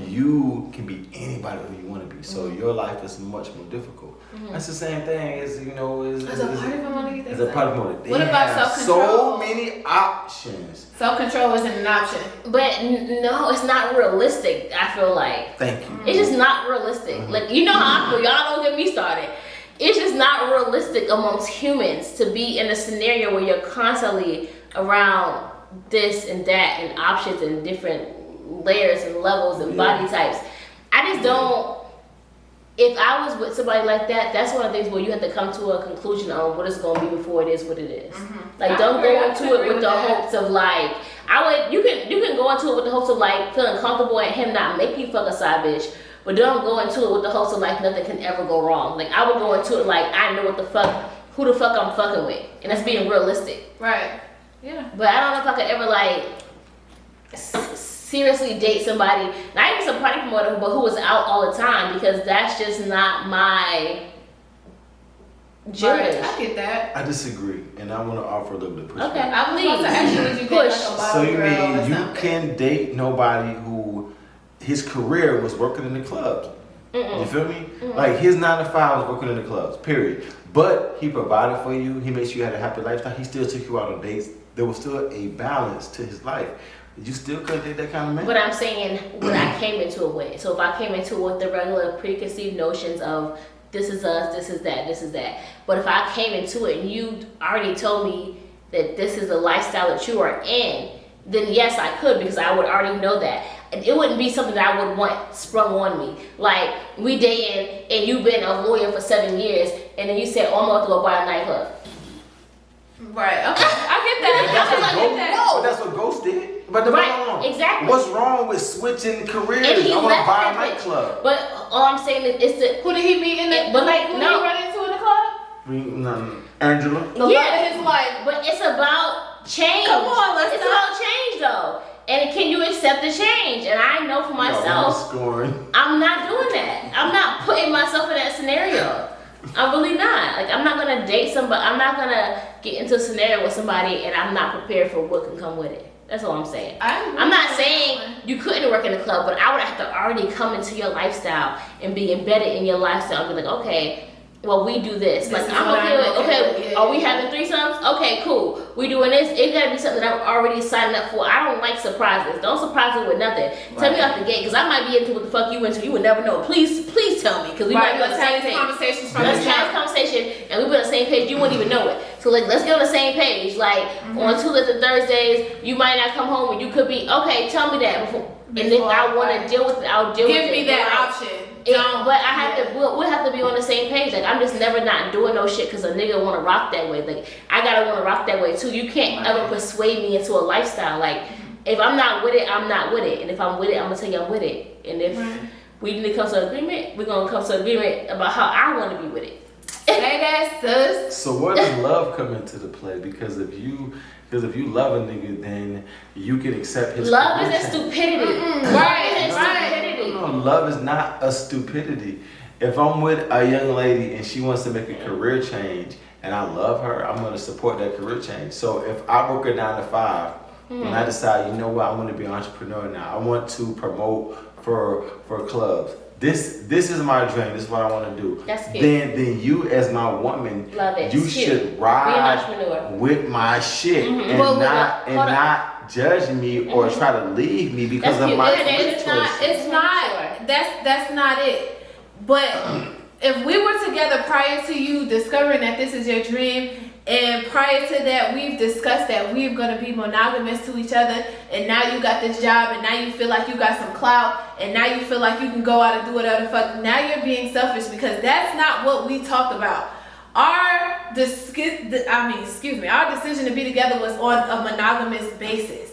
You can be anybody who you want to be. So your life is much more difficult. That's the same thing as, you know,
As a party promoter, you think
as a
so?
party promoter. They
What about
have
self-control?
so many options.
Self-control isn't an option.
But no, it's not realistic, I feel like.
Thank you.
It's just not realistic. Like, you know how I feel. Y'all don't get me started. It's just not realistic amongst humans to be in a scenario where you're constantly around this and that and options and different layers and levels and body types. I just don't. If I was with somebody like that, that's one of the things where you have to come to a conclusion on what it's going to be before it is what it is. Like,
I
don't
agree.
go
I
into
can
it
agree
with
with
the
that.
hopes of like, you can go into it with the hopes of like feeling comfortable and him not making you fuck a side bitch, but don't go into it with the hopes of like nothing can ever go wrong. Like, I would go into it like I know who the fuck I'm fucking with, and that's being realistic.
Right. Yeah.
But I don't know if I could ever like seriously date somebody, not even some party promoter, but who was out all the time, because that's just not my Jewish.
Right, I get that.
I disagree, and I want to offer a little bit of pushback.
Okay,
I was about to ask you, would you date like a
So
bottle
you
girl or
mean you
something?
can date nobody who his career was working in the clubs? You feel me? Like his 9 to 5 was working in the clubs, period. But he provided for you. He made sure you had a happy lifestyle. He still took you out on dates. There was still a balance to his life. You still couldn't date that kind of man?
But I'm saying what I came into it with. So if I came into it with the regular preconceived notions of this is us, this is that, this is that. But if I came into it and you already told me that this is the lifestyle that you are in, then yes, I could, because I would already know that. It wouldn't be something that I would want sprung on me. Like, we dating and you've been a lawyer for 7 years, and then you said, oh, I'm about to go buy a nightclub.
Right, okay. I get that.
But that's what Ghost did. But
Right, exactly.
What's wrong with switching careers?
And he
I want to
left
buy a
that bitch.
nightclub.
But all I'm saying is it's the
Who did he meet in the?
But like,
who
no.
did he run into in the club?
Angela.
The love of his life.
But it's about change.
Come on, let's
It's
not-
about change though. And can you accept the change? And I know for myself,
Scoring.
I'm not doing that. I'm not putting myself in that scenario. I'm really not. Like, I'm not gonna date somebody. I'm not gonna get into a scenario with somebody and I'm not prepared for what can come with it. That's all I'm saying. I'm not saying you couldn't work in the club, but I would have to already come into your lifestyle and be embedded in your lifestyle and be like, okay, well, we do this. Like,
is
I'm
what
okay
I'm
with,
okay
okay,
with.
are we having threesomes? Okay, cool. We doing this. It gotta be something that I'm already signing up for. I don't like surprises. Don't surprise me with nothing. Tell me
Right.
off the gate, because I might be into what the fuck you into. You would never know. Please tell me, because we might
Right,
be on the
let's
same
have these
page.
conversations from
Let's
the
have
jump.
this conversation, and we be on the same page. You wouldn't even know it. So like, let's get on the same page. Like on Tuesdays and Thursdays, you might not come home, and you could be okay. Tell me that before, and if
Before,
I want
right.
to deal with it, I'll deal with it.
Give me that
Like,
option.
but I have to. We'll have to be on the same page. Like, I'm just never not doing no shit because a nigga want to rock that way. Like, I gotta want to rock that way too. You can't ever persuade me into a lifestyle. Like, if I'm not with it, I'm not with it. And if I'm with it, I'm gonna tell you I'm with it. And if we need to come to an agreement, we're gonna come to an agreement about how I want to be with it.
Say that, sis.
So where does love come into the play? Because if you love a nigga, then you can accept his
Love
career
isn't
change.
stupidity.
Right,
Love isn't
right.
stupidity.
No, love is not a stupidity. If I'm with a young lady and she wants to make a career change and I love her, I'm going to support that career change. So if I work a 9 to 5, when I decide, you know what, I want to be an entrepreneur now. I want to promote for clubs. This is my dream. This is what I want to do.
That's cute.
Then you as my woman,
Love it.
you
It's cute.
should
Be an
ride
entrepreneur.
with my shit and
Well,
not
hold on.
not judge me or try to leave me because
That's
of
cute.
my
It
career
is
It's not.
choices.
It's not. That's not it. But if we were together prior to you discovering that this is your dream, and prior to that we've discussed that we're gonna be monogamous to each other, and now you got this job, and now you feel like you got some clout, and now you feel like you can go out and do whatever the fuck. Now you're being selfish because that's not what we talked about. Our our decision to be together was on a monogamous basis.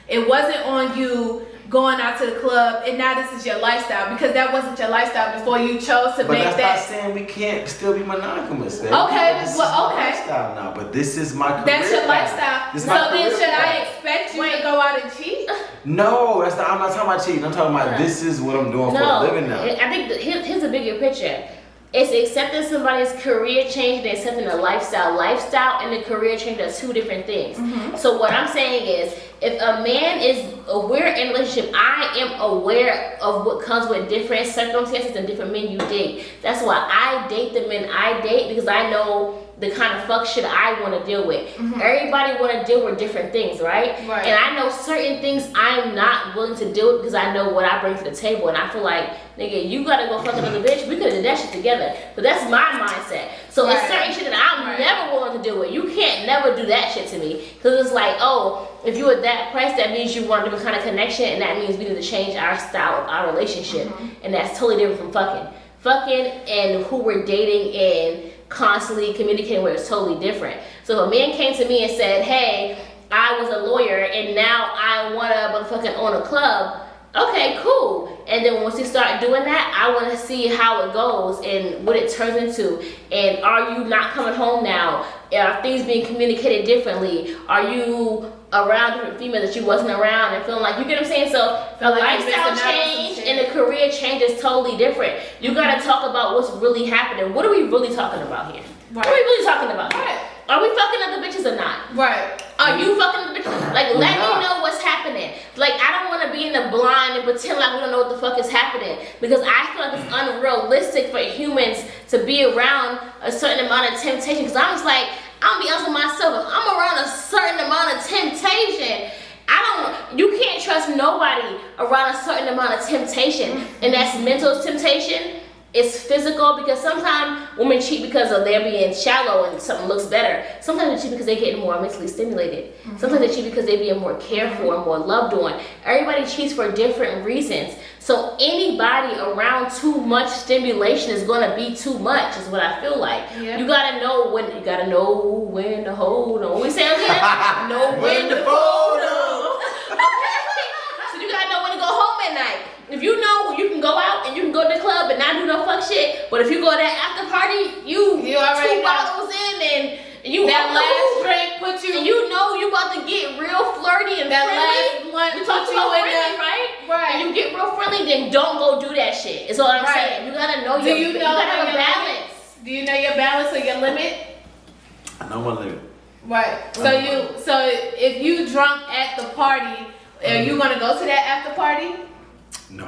It wasn't on you going out to the club and now this is your lifestyle, because that wasn't your lifestyle before you chose to
But
make
that's
that.
not saying we can't still be monogamous. Baby.
Okay,
This is
well,
my
okay.
lifestyle now, but this is my career.
That's your
path.
lifestyle.
This is
So
my
then
career
should I
path.
expect you to go out and cheat?
No, that's not. I'm not talking about cheating. I'm talking about this is what I'm doing for a living now.
I think here's a bigger picture. It's accepting somebody's career change and accepting a lifestyle. Lifestyle and the career change are two different things. So what I'm saying is, if a man is aware in a relationship, I am aware of what comes with different circumstances and different men you date. That's why I date the men I date, because I know the kind of fuck shit I want to deal with. Everybody want to deal with different things, right?
Right.
And I know certain things I'm not willing to deal with because I know what I bring to the table, and I feel like, nigga, you gotta go fuck another bitch. We could have did that shit together, but that's my mindset. So it's
Right.
certain shit that I'm never willing to deal with. You can't never do that shit to me, because it's like, oh, if you at that price, that means you want a different kind of connection, and that means we need to change our style of our relationship, and that's totally different from fucking and who we're dating and constantly communicating with is totally different. So if a man came to me and said, hey, I was a lawyer and now I want to motherfucking own a club, okay, cool. And then once you start doing that, I want to see how it goes and what it turns into. And are you not coming home now? Are things being communicated differently? Are you around different females that you wasn't around and feeling like, you get what I'm saying? So the
like you're
lifestyle
missing out on some
change
shit.
and the career change is totally different. You gotta talk about what's really happening. What are we really talking about here? What are we really talking about?
Right.
Are we fucking other bitches or not?
Right.
Are you fucking other bitches? Like,
We're
let
not.
me know what's happening. Like, I don't want to be in the blind and pretend like we don't know what the fuck is happening. Because I feel like it's unrealistic for humans to be around a certain amount of temptation. Because I'm just like, I'm gonna be honest with myself. If I'm around a certain amount of temptation, you can't trust nobody around a certain amount of temptation. And that's mental temptation. It's physical, because sometimes women cheat because of they're being shallow and something looks better. Sometimes they cheat because they're getting more mentally stimulated. Sometimes they cheat because they're being more cared for and more loved on. Everybody cheats for different reasons. So anybody around too much stimulation is gonna be too much, is what I feel like.
Yeah.
You gotta know when to hold on. We say okay? Know when to fold on. Okay? So you gotta know when to go home at night. If you know you can go out and you can go to the club and not do no fuck shit, but if you go to that after party, you
already
2
know.
bottles in and you
That last
ooh,
drink put you.
and you know you about to get real flirty and
That
friendly.
last blunt
We
put
talked
you
about
in
friendly,
the
right?
right.
And you get real friendly, then don't go do that shit. Is all I'm
Right.
saying. You gotta know
Do you know
gotta have a
your
balance.
Do you know your balance or your limit?
I know my limit.
Right. So if you drunk at the party, are you gonna go to that after party?
No.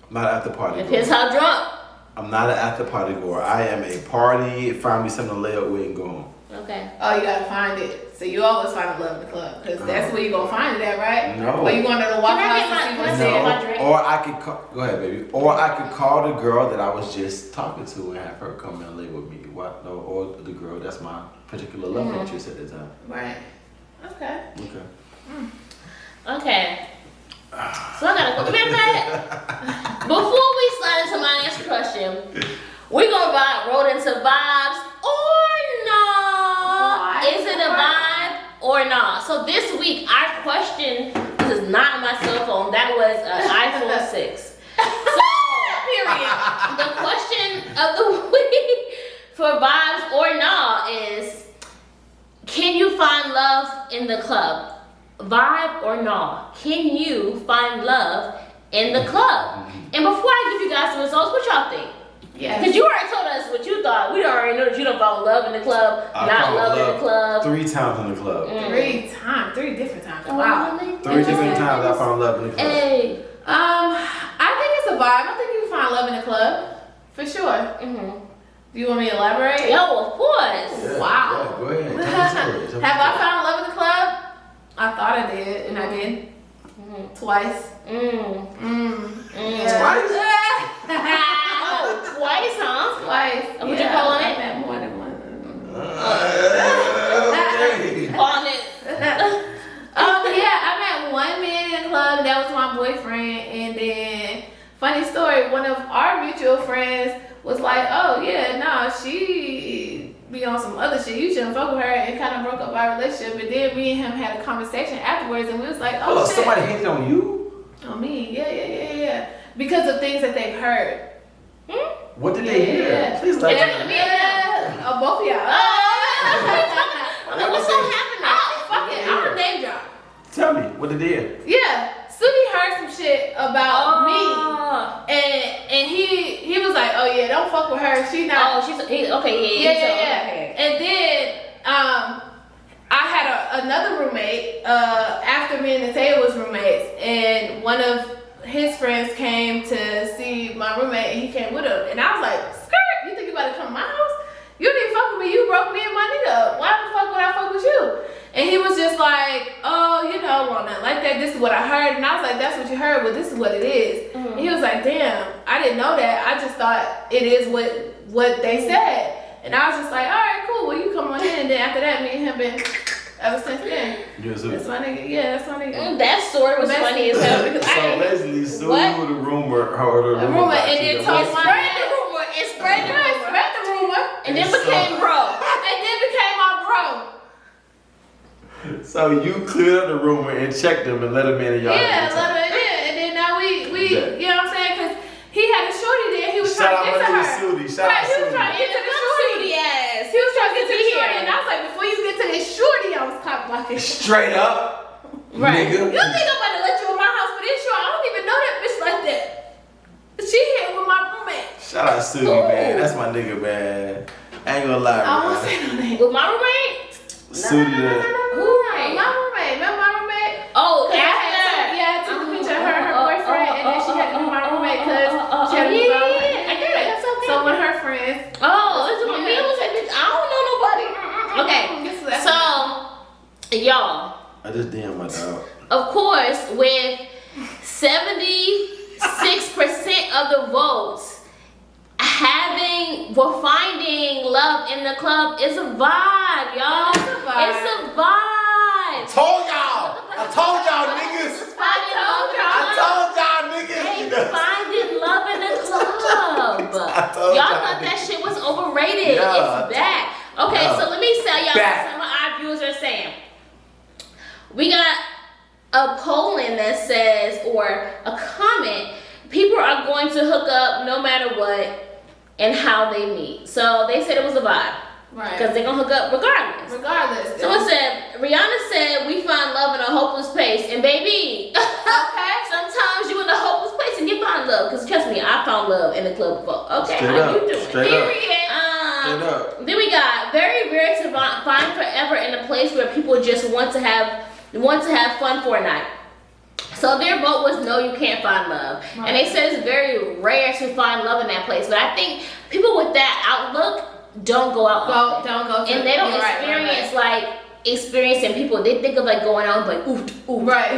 I'm not at the party.
Depends how drunk.
I'm not an after party goer. I am a party. Find me something to lay up with and go home.
Okay.
Oh, you gotta find it. So you always find love in the club, because that's where you gonna find it at, right?
No.
Or you going to the Waffle
Can I
House
get
to see
my-
what's
can I
there?
get my drink?
Or I could call. Go ahead, baby. Or I could call the girl that I was just talking to and have her come and lay with me. What? No, or the girl that's my particular love interest at the time.
Right. Okay.
Okay.
Okay. So I gotta go. Before we slide into my next question, we're gonna roll into vibes or no. Is it a vibe or not? So this week, our question, this is not on my cell phone, that was an iPhone 6. So, period. The question of the week for vibes or not is, can you find love in the club? Vibe or no? Can you find love in the club? And before I give you guys the results, what y'all think?
Yeah.
Because you already told us what you thought. We already know that you don't fall in love in the club,
I
not
found
love in the club.
3 times in the club.
3 different times.
Oh,
Wow.
really?
3 different times I found love in the club.
Hey.
I think it's a vibe. I think you can find love in the club, for sure.
Mm-hmm.
Do you want me to elaborate?
Yo, of course.
Yeah,
Wow.
Yeah, go ahead. Tell me the story.
Have I found love in the club? I thought I did, and I did. Twice. Yeah.
Oh, twice, huh?
Twice.
And what you calling it?
I met more than one.
Okay.
Calling it.
Yeah, I met one man in the club, and that was my boyfriend. And then, funny story, one of our mutual friends was like, "Oh yeah, no, she be on some other shit. You shouldn't fuck with her," and kind of broke up our relationship. And then me and him had a conversation afterwards, and we was like, "Oh,
Oh,
shit."
somebody hated on you?
On me, yeah. Because of things that they've heard.
What did they hear?
Yeah.
Please let
Yeah,
me
yeah. Oh, both of y'all.
What's so happening?
Oh, fuck it. I'm gonna name drop.
Tell me, what did they hear?
Yeah, Subi heard some shit about me,
Oh.
and he was like, "Oh yeah, don't fuck with her. She not."
Oh, okay,
Yeah.
Okay.
And then I had another roommate after me and Natea was roommates, and one of his friends came to see my roommate, and he came with him, and I was like, "Skirt, you think you about to come to my house? You didn't fuck with me. You broke me and my nigga up. Why the fuck would I fuck with you?" And he was just like, "Oh, you know, well, nothing like that. This is what I heard." And I was like, "That's what you heard. Well, this is what it is." And he was like, "Damn, I didn't know that. I just thought it is what they said." And I was just like, "All right, cool. Well, you come on in." And then after that, me and him been ever since then. That's my nigga. Yeah, that's my nigga.
That story was funny as hell because
So Leslie sued
What?
the rumor, or the
rumor,
about
and
you.
then told my
spread the rumor. It spread the rumor.
Spread the rumor.
And then became bro.
And then became my bro.
So you cleared up the rumor and checked them and let them in and y'all.
Yeah,
had a good time.
and then now we
Yeah.
you know what I'm saying? Because he had a shorty there. He was
Shout
trying
out
to get to
to
her.
Sudi. Shout
Right,
out
he was
Sudi.
trying to get to the shorty.
Yes.
He was trying to get to the
Be
shorty,
here.
and I was like, before you get to this shorty, I was cock blocking.
Straight up,
Right.
nigga.
You think I'm about to let you in my house for this short? I don't even know that bitch like that. She here with my roommate.
Shout out Sudi, man. That's my nigga, man. I ain't gonna lie,
I won't
bro.
say no name.
With my roommate?
Suited up.
Who right?
My roommate. Remember my roommate?
Oh,
I
after.
took a picture of her boyfriend, and then she had to be my roommate because she had to be my roommate.
I get it. That's okay.
So when her friends.
Oh, it's about me. I was like, bitch, I don't know nobody. Okay, so y'all,
I just DM my dog.
of course, with 76% of the votes we're finding love in the club is a vibe, y'all.
It's a vibe.
It's a vibe.
I told y'all, niggas. I told y'all,
Hey,
niggas.
finding love in the club.
I told
Y'all
y'all
thought that
niggas.
shit was overrated.
Yeah.
It's back. Okay,
Yeah.
so let me tell y'all
Back.
what some of our viewers are saying. We got a polling that says, or a comment, people are going to hook up no matter what and how they meet. So they said it was a vibe.
Right.
Because they're going to hook up regardless.
Regardless.
Someone said, Rihanna said, we find love in a hopeless place. And baby,
Okay.
sometimes you in a hopeless place and you find love. Because trust me, I found love in the club before. Okay,
Straight
how
up.
you doing?
Straight up.
Period.
Straight up.
Then we got very rare to find forever in a place where people just want to have fun for a night. So their vote was no, you can't find love.
Right.
And they said it's very rare to find love in that place. But I think people with that outlook don't go out often.
Don't go.
And they don't
Right,
experience like experiencing people. They think of like going out like ooh, ooh.
Right.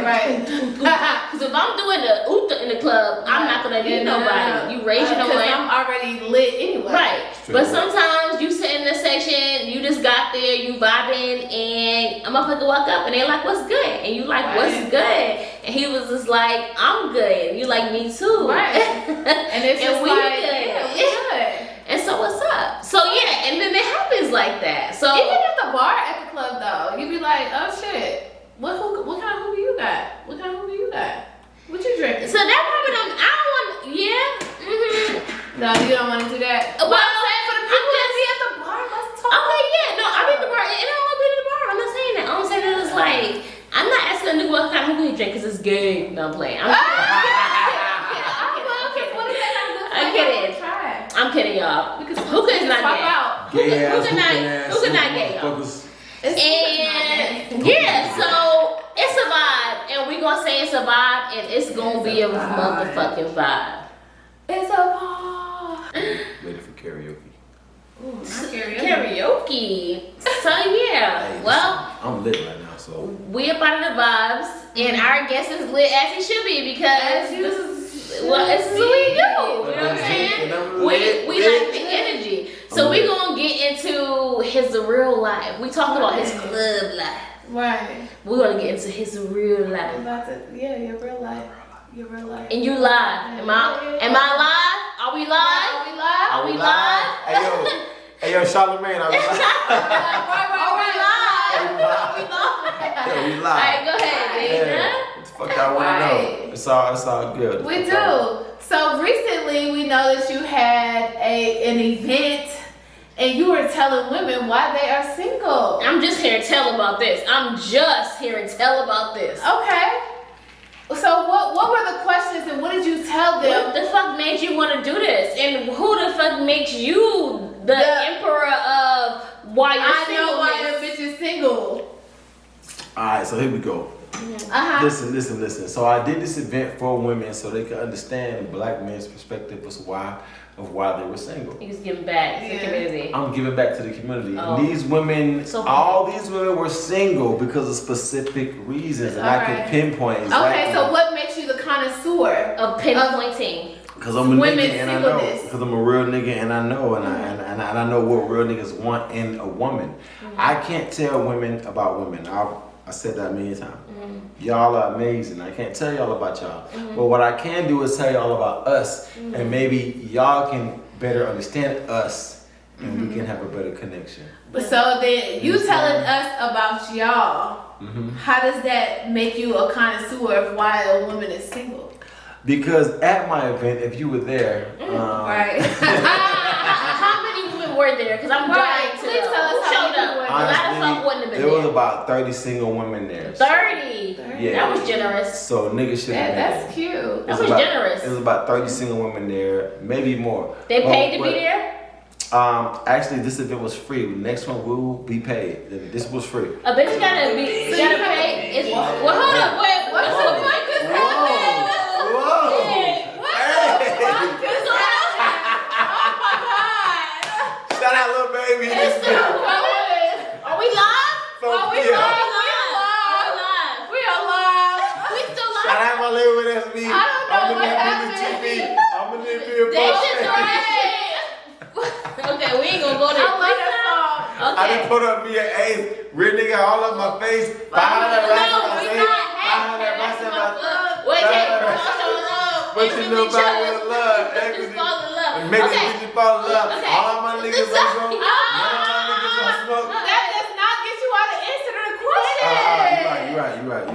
Because if I'm doing the ooh in the club, I'm not gonna meet nobody. You raise your
Because
hand.
I'm already lit anyway.
Right.
Straight
But
up.
sometimes you sit in the section, you just got there, you vibing, and a motherfucker walk up and they like, what's good? And you like,
Right.
what's good? And he was just like, I'm good. And you like, me too.
Right. And it's
And
just
we
like,
good.
yeah, we good.
And so what's up? So yeah, and then it happens like that. So
Even at the bar at the club though, you be like, oh shit, what kind of hookah you got? What kind of hookah you got? What you drinking?
So that probably I don't want, yeah. Mm-hmm.
No, you don't want to do that.
Well,
I'm saying for the people
I'm
that be at the bar, let's talk.
Okay, yeah, no, I be at the bar, and I don't want to be at the bar. I'm not saying that. I'm saying that it's like, I'm not asking a nigga what kind of hookah he drink because it's gay. No, I'm playing. I'm I'm kidding.
Try.
I'm kidding, y'all. Hookah is not
swap
gay.
out.
Gay ass,
Hookah not gay, y'all. And yeah, so it's a vibe, and we gonna say it's a vibe, and it's gonna be a motherfucking vibe.
It's a bar.
Ready for karaoke.
Ooh, not karaoke.
Karaoke. So yeah,
Hey,
well,
listen, I'm lit right now, so.
we up out of the vibes, and our guest is lit as he should be because this is what we do. You know what I'm saying? We like the energy. So we gonna get into his real life. We talked about his club life.
Right.
We're gonna get into his real life.
Your real life. Your real life.
And you live. Am I live? Are we live?
Are we live?
Are we live?
Hey yo, Charlamagne, are we live?
Are we live?
Yeah, we live.
Alright, go ahead, baby.
Yeah. What the fuck I wanna know? It's all good.
We do. So recently we know that you had an event and you were telling women why they are single.
I'm just here to tell about this. I'm just here to tell about this.
Okay. So what were the questions and what did you tell them?
What the fuck made you want to do this? And who the fuck makes you the emperor of why you're
I
single?
know why your bitch is single.
Alright, so here we go.
Uh-huh.
Listen. So I did this event for women so they could understand the black man's perspective of why they were single.
He was giving back to the community.
I'm giving back to the community.
Oh.
And these women,
So-
all these women were single because of specific reasons, and I
Alright.
can pinpoint exactly.
Okay, so what makes you the connoisseur?
Of pinpointing.
Because I'm a
women's
nigga and I know.
singleness?
Because I'm a real nigga and I know, and I know what real niggas want in a woman. I can't tell women about women. I said that a million times. Y'all are amazing. I can't tell y'all about y'all. But what I can do is tell y'all about us, and maybe y'all can better understand us, and we can have a better connection.
So then you telling us about y'all, how does that make you a connoisseur of why a woman is single?
Because at my event, if you were there,
Right.
How many women were there? Because I'm
Right,
dying to
please
know.
tell us
Who
how
showed
many
up?
were
A lot of
honestly,
fuck wouldn't have been
there was
there.
about 30 single women there.
30.
Yeah.
That was generous.
So niggas should have been
That's
there.
cute.
That was generous.
It was about 30 single women there, maybe more.
They paid to be there?
Actually, this event was free. The next one will be paid. This was free.
A bitch gotta pay. It's, well, hold up, wait, what the fuck is happening?
Whoa! Shout out, little baby.
Are we live?
Are we live? We are live.
We still live?
Shout out my little that's me.
I don't know what happened.
I'm gonna need to
They just right. Okay, we ain't gonna go there.
I like that song.
Okay.
I done put up me an ace. Real nigga all up my face. 500 racks in my face. 500 racks in my
Wait,
But you know about with love.
Just fall in love.
Make
Okay.
this bitch fall in love.
Okay.
All my niggas on smoke. None of my niggas on smoke.
That does not get you out of answering the question.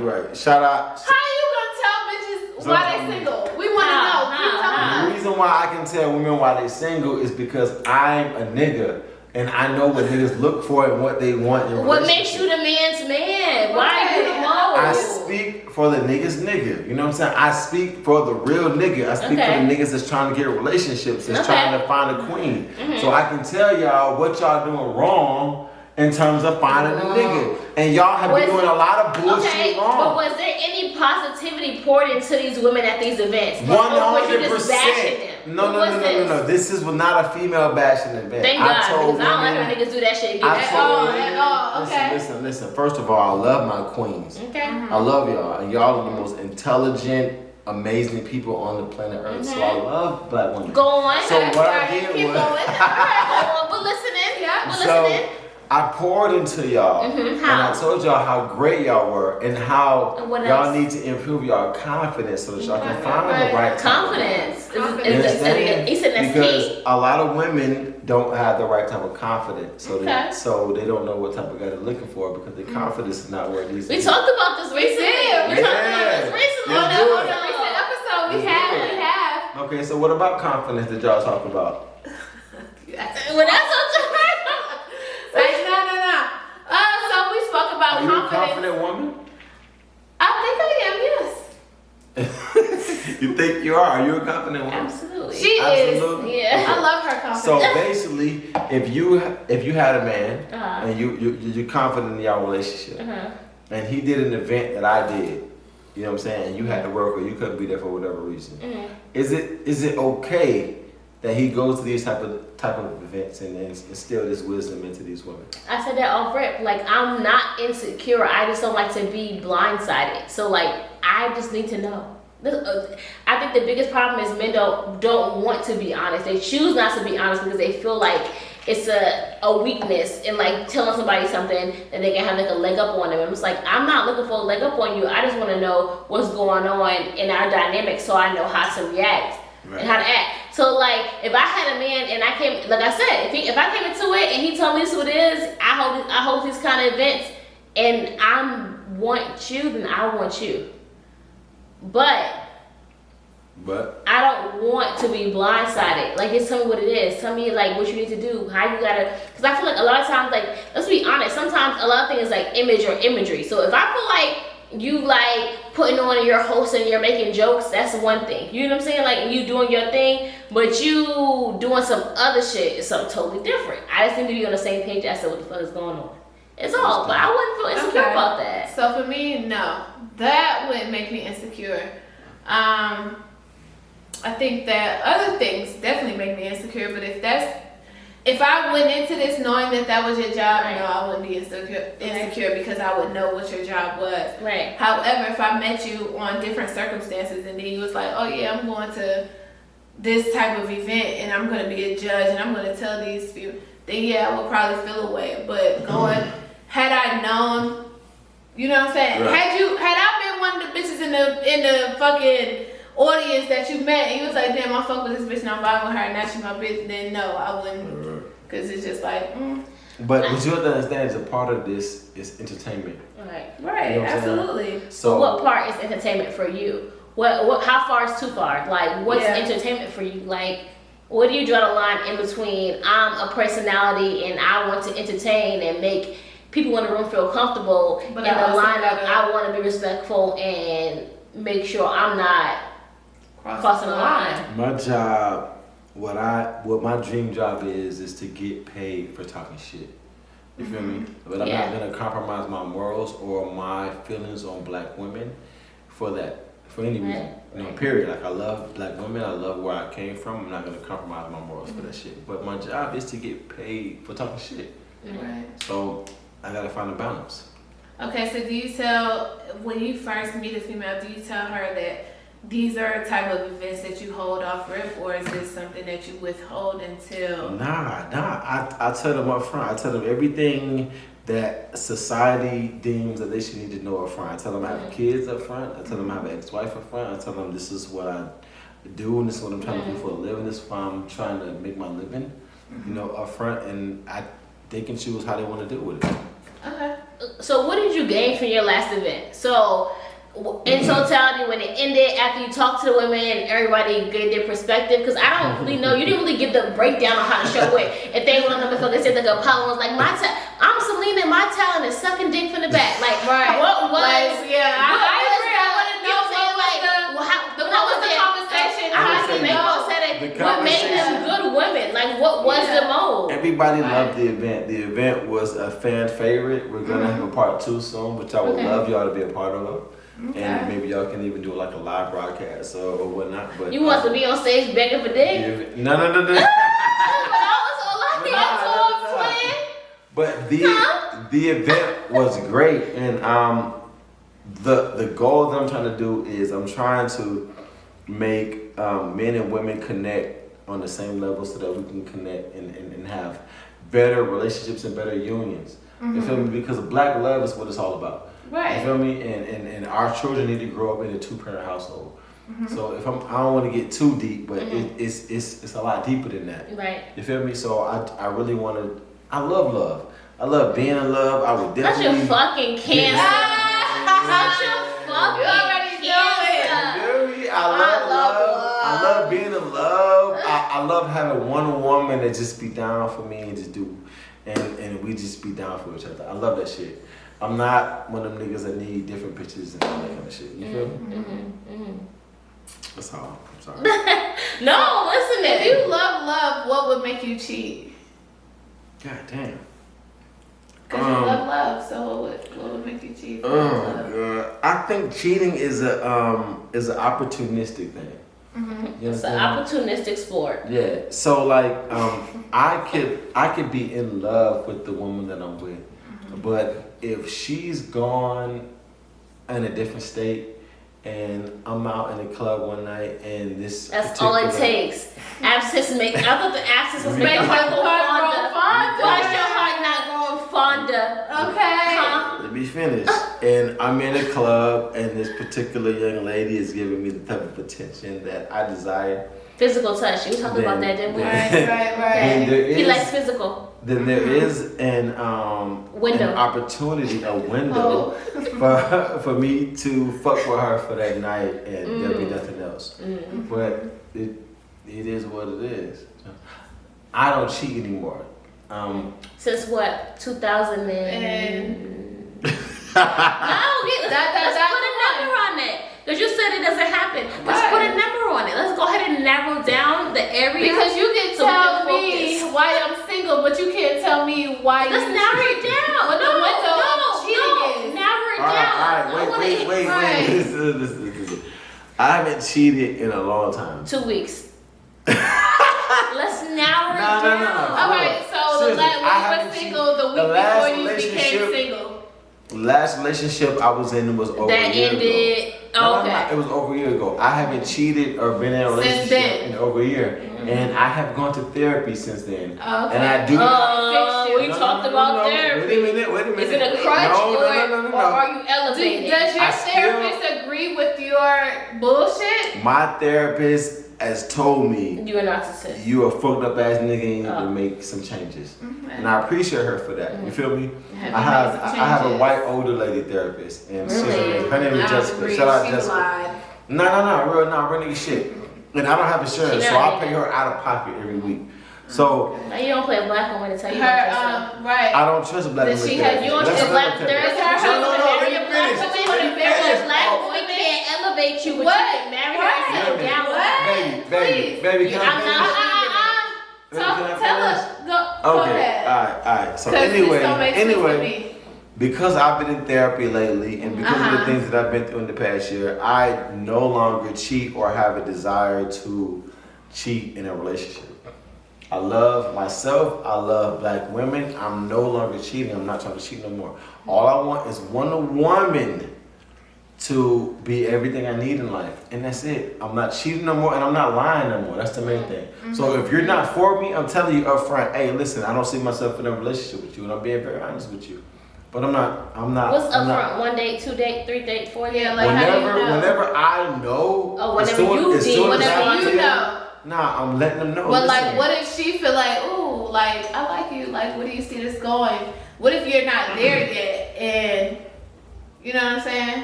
You right. Shout out.
How you gonna tell bitches why they single? We wanna know. Can you tell
The
me?
reason why I can tell women why they single is because I'm a nigga and I know what niggas look for and what they want in
What makes
relationship.
you the man's man? Why are you the
I
most?
speak for the niggas nigga. You know what I'm saying? I speak for the real nigga. I speak
Okay.
for the niggas that's trying to get relationships, that's
Okay.
trying to find a queen. So I can tell y'all what y'all doing wrong in terms of finding a nigga. And y'all have been doing a lot of bullshit
Okay, but
wrong.
was there any positivity poured into these women at these events? Or was you just bashing them?
100%. No.
What was this?
This was not a female bashing event.
Thank God,
told
because I don't like
women-
when niggas do that shit.
I
Get
told
that.
women,
Okay.
listen. First of all, I love my queens.
Okay.
I love y'all, and y'all are the most intelligent, amazing people on the planet Earth. So I love black women.
Go on.
So what I did
Keep
was,
going.
Go on. We're listening.
Yeah.
We're
so
listening.
I poured into y'all, and
How?
I told y'all how great y'all were, and how
And what
y'all
else?
need to improve y'all confidence so that y'all can find
Right.
the right type of woman.
Confidence.
You understand?
He said that's
Because
key.
a lot of women don't have the right type of confidence, so
Okay.
they don't know what type of guy they're looking for because their confidence is not where it needs to
We
be.
talked about this recently.
did.
We
We
talked about
did.
this recently.
Let's
On
do
the
it.
Recent episode we
Let's
have.
do it. Okay, so what about confidence that y'all talk about?
Well, that's what
Like, no. So we spoke about
Are you a
confidence.
confident woman?
I think I am, yes.
You think you are? Are you a confident woman?
Absolutely.
She
Absolutely.
is.
Yeah.
I love her confidence.
So basically, if you had a man
Uh-huh.
and you're confident in your relationship,
Uh-huh.
and he did an event that I did, you know what I'm saying, and you had to work or you couldn't be there for whatever reason, is it okay that he goes to these type of events and instill this wisdom into these women?
I said that off rip. Like, I'm not insecure. I just don't like to be blindsided. So, like, I just need to know. I think the biggest problem is men don't want to be honest. They choose not to be honest because they feel like it's a weakness in like telling somebody something that they can have like a leg up on them. I'm just like, I'm not looking for a leg up on you. I just want to know what's going on in our dynamic so I know how to react and how to act. So like, if I had a man and I came, like I said, if I came into it and he told me this is what it is, I hold these kind of events and I want you, then I want you. But I don't want to be blindsided. Like, just tell me what it is. Tell me like what you need to do, how you gotta. Because I feel like a lot of times, like, let's be honest. Sometimes a lot of things like image or imagery. So if I feel like you like putting on your host and you're making jokes, that's one thing. You know what I'm saying? Like you doing your thing, but you doing some other shit is something totally different. I just need to be on the same page as to what the fuck is going on. It's all, but I wouldn't feel insecure about that.
So for me, no, that wouldn't make me insecure. I think that other things definitely make me insecure, but if I went into this knowing that was your job, no, I wouldn't be insecure because I would know what your job was.
Right.
However, if I met you on different circumstances and then you was like, oh yeah, I'm going to this type of event and I'm going to be a judge and I'm going to tell these few, then yeah, I would probably feel away. But had I known, you know what I'm saying?
Right.
Had I been one of the bitches in the fucking audience that you met and you was like, damn, I fuck with this bitch and I'm vibing with her and now she's my bitch, then no, I wouldn't. Because it's just like,
But what you have to understand is a part of this is entertainment.
Right.
Right,
You know what I'm
absolutely.
So
what part is entertainment for you? What how far is too far? Like, what's
Yeah.
entertainment for you? Like, where do you draw the line in between I'm a personality and I want to entertain and make people in the room feel comfortable,
But
and
I
the
also
line of
gotta-
I want to be respectful and make sure I'm not crossing the line.
my job what my dream job is to get paid for talking shit. You feel me? But I'm not gonna compromise my morals or my feelings on black women for that. For any reason. You know, period. Like I love black women, I love where I came from. I'm not gonna compromise my morals for that shit. But my job is to get paid for talking shit.
Right.
So I gotta find a balance.
Okay, so do you tell, when you first meet a female, do you tell her that these are type of events that you hold off rip, or is this something that you withhold until?
Nah. I tell them up front. I tell them everything that society deems that they should need to know up front. I tell them I have kids up front. I tell them I have an ex-wife up front. I tell them this is what I do and this is what I'm trying to do for a living. This is why I'm trying to make my living, you know, up front. And they can choose how they want to deal with it.
Okay.
So what did you gain from your last event? So in totality, when it ended, after you talked to the women and everybody gave their perspective, because I don't really know, you didn't really give the breakdown on how to show it. If they went on the phone, they said like Apollo was like, I'm Selena, my talent is sucking dick from the back. Like, what was?
I agree. I want to know
what was the conversation? How did they all said it? What made them good women? Like, what was the mode?
Everybody loved the event. The event was a fan favorite. We're gonna have a part 2 soon, which I would love y'all to be a part of. Okay. And maybe y'all can even do like a live broadcast or whatnot. But
you want to be on stage begging for dick?
No. But the event was great, and the goal that I'm trying to do is I'm trying to make men and women connect on the same level so that we can connect and have better relationships and better unions. You feel me? Because black love is what it's all about.
Right.
You feel me? And our children need to grow up in a 2-parent household. So if I don't want to get too deep, but it's a lot deeper than that.
Right.
You feel me? So I really want to. I love love. I love being in love. I would definitely.
That's your fucking cancer. That's your fucking
You already know it.
You feel me? I love love. I love being in love. I love having one woman that just be down for me and just do, and we just be down for each other. I love that shit. I'm not one of them niggas that need different pictures and all that kind of shit. You feel me? That's all. I'm sorry.
No, listen.
If you love, what would make you cheat?
God damn.
Because you love, so what would make you cheat?
God. I think cheating is a opportunistic thing.
It's an opportunistic sport.
Yeah. So like, I could be in love with the woman that I'm with, but if she's gone in a different state and I'm out in the club one night and
that's all it takes. Abscess I thought the abscess was making your heart go fonder. Why is your heart not going fonder?
Okay.
Let me finish. And I'm in a club and this particular young lady is giving me the type of attention that I desire.
Physical touch. You talked about that, didn't we?
Right.
He likes physical.
Then there is an opportunity, a window for me to fuck with her for that night and there'll be nothing else. But it is what it is. I don't cheat anymore.
Since what? 2000
and
no, let's put a number on it. Because you said it doesn't happen. Let's put a number on it. Let's go ahead and narrow down the area.
Because you can tell me why I'm single, but you can't tell me why.
Let's narrow it down.
What the window of cheating is.
Narrow it down.
All right, wait. Listen. I haven't cheated in a long time.
2 weeks. Let's narrow it down.
No. All right, so when you were single the week before you became single.
Last relationship I was in was over a year ago. No, it was over a year ago. I haven't cheated or been in a relationship in over a year. And I have gone to therapy since then. And I do.
We talked about therapy.
Wait a minute.
Is it a crutch or are you elevating?
Does your therapist agree with your bullshit?
My therapist has told me
you're a narcissist.
You a fucked up ass nigga and you need to make some changes. And I appreciate her for that. You feel me? I have a white older lady therapist and her name is Jessica. Shout out Jessica. No, real nigga shit. And I don't have insurance, so I pay her out of pocket every week. So
now you don't play a black woman to tell you
right.
I don't trust a black woman.
You don't trust a black woman. Black woman can't elevate you, but you can marry her and settle down with her.
Baby, can I finish?
Tell us. Go
Okay,
ahead.
all right. So
'Cause this don't make sense to
anyway,
me.
because I've been in therapy lately, and because of the things that I've been through in the past year, I no longer cheat or have a desire to cheat in a relationship. I love myself. I love black women. I'm no longer cheating. I'm not trying to cheat no more. All I want is one woman to be everything I need in life, and that's it. I'm not cheating no more, and I'm not lying no more. That's the main thing. So if you're not for me, I'm telling you up front, hey, listen, I don't see myself in a relationship with you, and I'm being very honest with you. But I'm not.
What's up front? 1 date, 2 date, 3 date, 4 date?
Yeah, like how do you know?
Whenever I know,
Oh, whenever you
know.
Nah, I'm letting them know.
But
listen.
like, what if she feel like, ooh, like I like you, like where do you see this going? What if you're not there yet, and you know what I'm saying?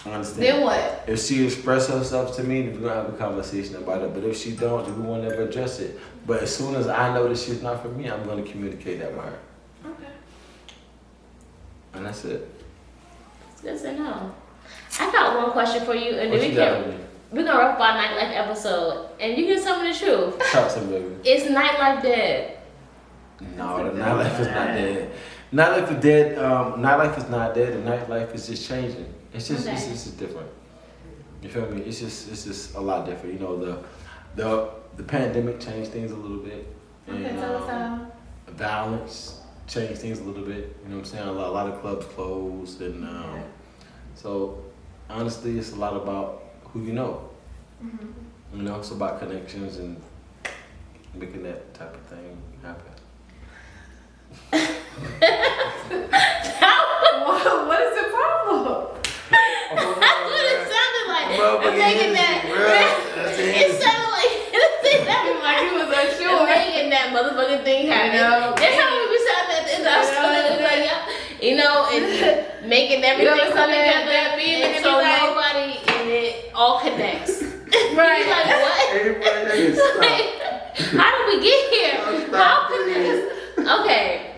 I understand.
Then what?
If she express herself to me, then we're gonna have a conversation about it. But if she don't, then we won't ever address it. But as soon as I know that she's not for me, I'm gonna communicate that with her.
Okay.
And that's it.
It's good to know. I got one question for you, and
What
then
you got for me?
we're gonna wrap up our nightlife episode, and you can tell me the truth.
Talk to me, baby.
Is nightlife dead?
No, the nightlife is not dead. Nightlife is dead. Nightlife is not dead. The nightlife is just changing. It's just
Okay.
it's just different. You feel me? It's just a lot different. You know, the pandemic changed things a little bit.
Okay,
And,
tell us how.
violence changed things a little bit. You know what I'm saying? A lot of clubs closed, and so honestly, it's a lot about who you know. You know, it's about connections and making that type of thing happen.
What is the problem?
That's what it sounded like.
Motherfucking
I'm making that.
Hennessy,
It sounded like
Like he was
I'm
unsure.
making that motherfucking thing happen.
know.
That's how we sound at the end of the like, yeah, you know, and making everything come together.
that being
And
and
so
be like-
nobody and it all connects.
Right.
Like what? How did we get here? How connects? Okay.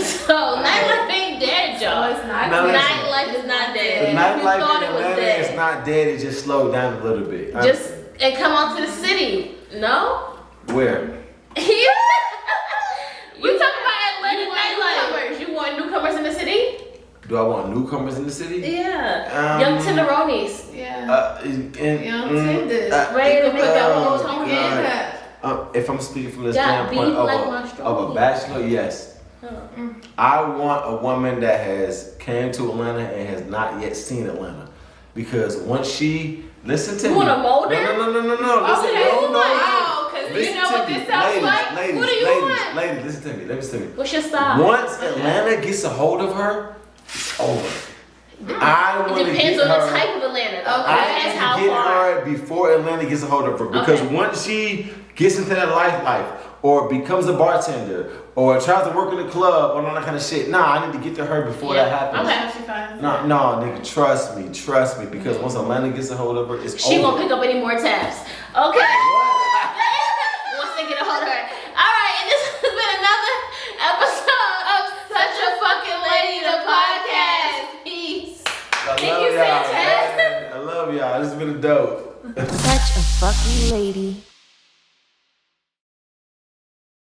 So nightlife ain't dead,
So
y'all.
it's not.
No, listen.
Nightlife is not
The
dead. You
nightlife
thought
in
it was
Atlanta is
dead.
not dead. It just slowed down a little bit.
Just and come out to the city. No?
Where?
You talking about
You
Atlanta
want
nightlife? You want newcomers in the city?
Do I want newcomers in the city?
Yeah. Young tenderonis.
Yeah.
Young
tenders.
Ready to make that one more
Don't
time
forget
again?
that.
If I'm speaking from the
Got
standpoint
beef like my
of
strawberry.
a bachelor, yes. I want a woman that has came to Atlanta and has not yet seen Atlanta, because once she listen to
You
me.
want a molder?
No. Listen,
Okay,
no.
wow, 'cause you
Listen
know
to
what
me.
this sounds like?
Ladies,
What do you want?
Ladies, listen to me. Listen to me.
What's your style?
Once Atlanta gets a hold of her, it's over. I want
It
to
depends
get
on
her.
the type of Atlanta.
Okay.
Though.
I
That's
need
how
to get
far.
her before Atlanta gets a hold of her, because
Okay.
once she gets into that life, or becomes a bartender, or tries to work in a club, or all that kind of shit, nah, I need to get to her before
Yeah.
that happens.
Okay, she fine.
No, nigga, trust me, because once Atlanta gets a hold of her, it's
She
over.
won't pick up any more tabs. Okay. Once they get a hold of her. Alright, and this has been another episode of Such a Fucking Lady, the podcast. Peace.
I
Thank
love
you,
y'all,
Sanchez.
man. I love y'all. This has been dope.
Such a fucking lady.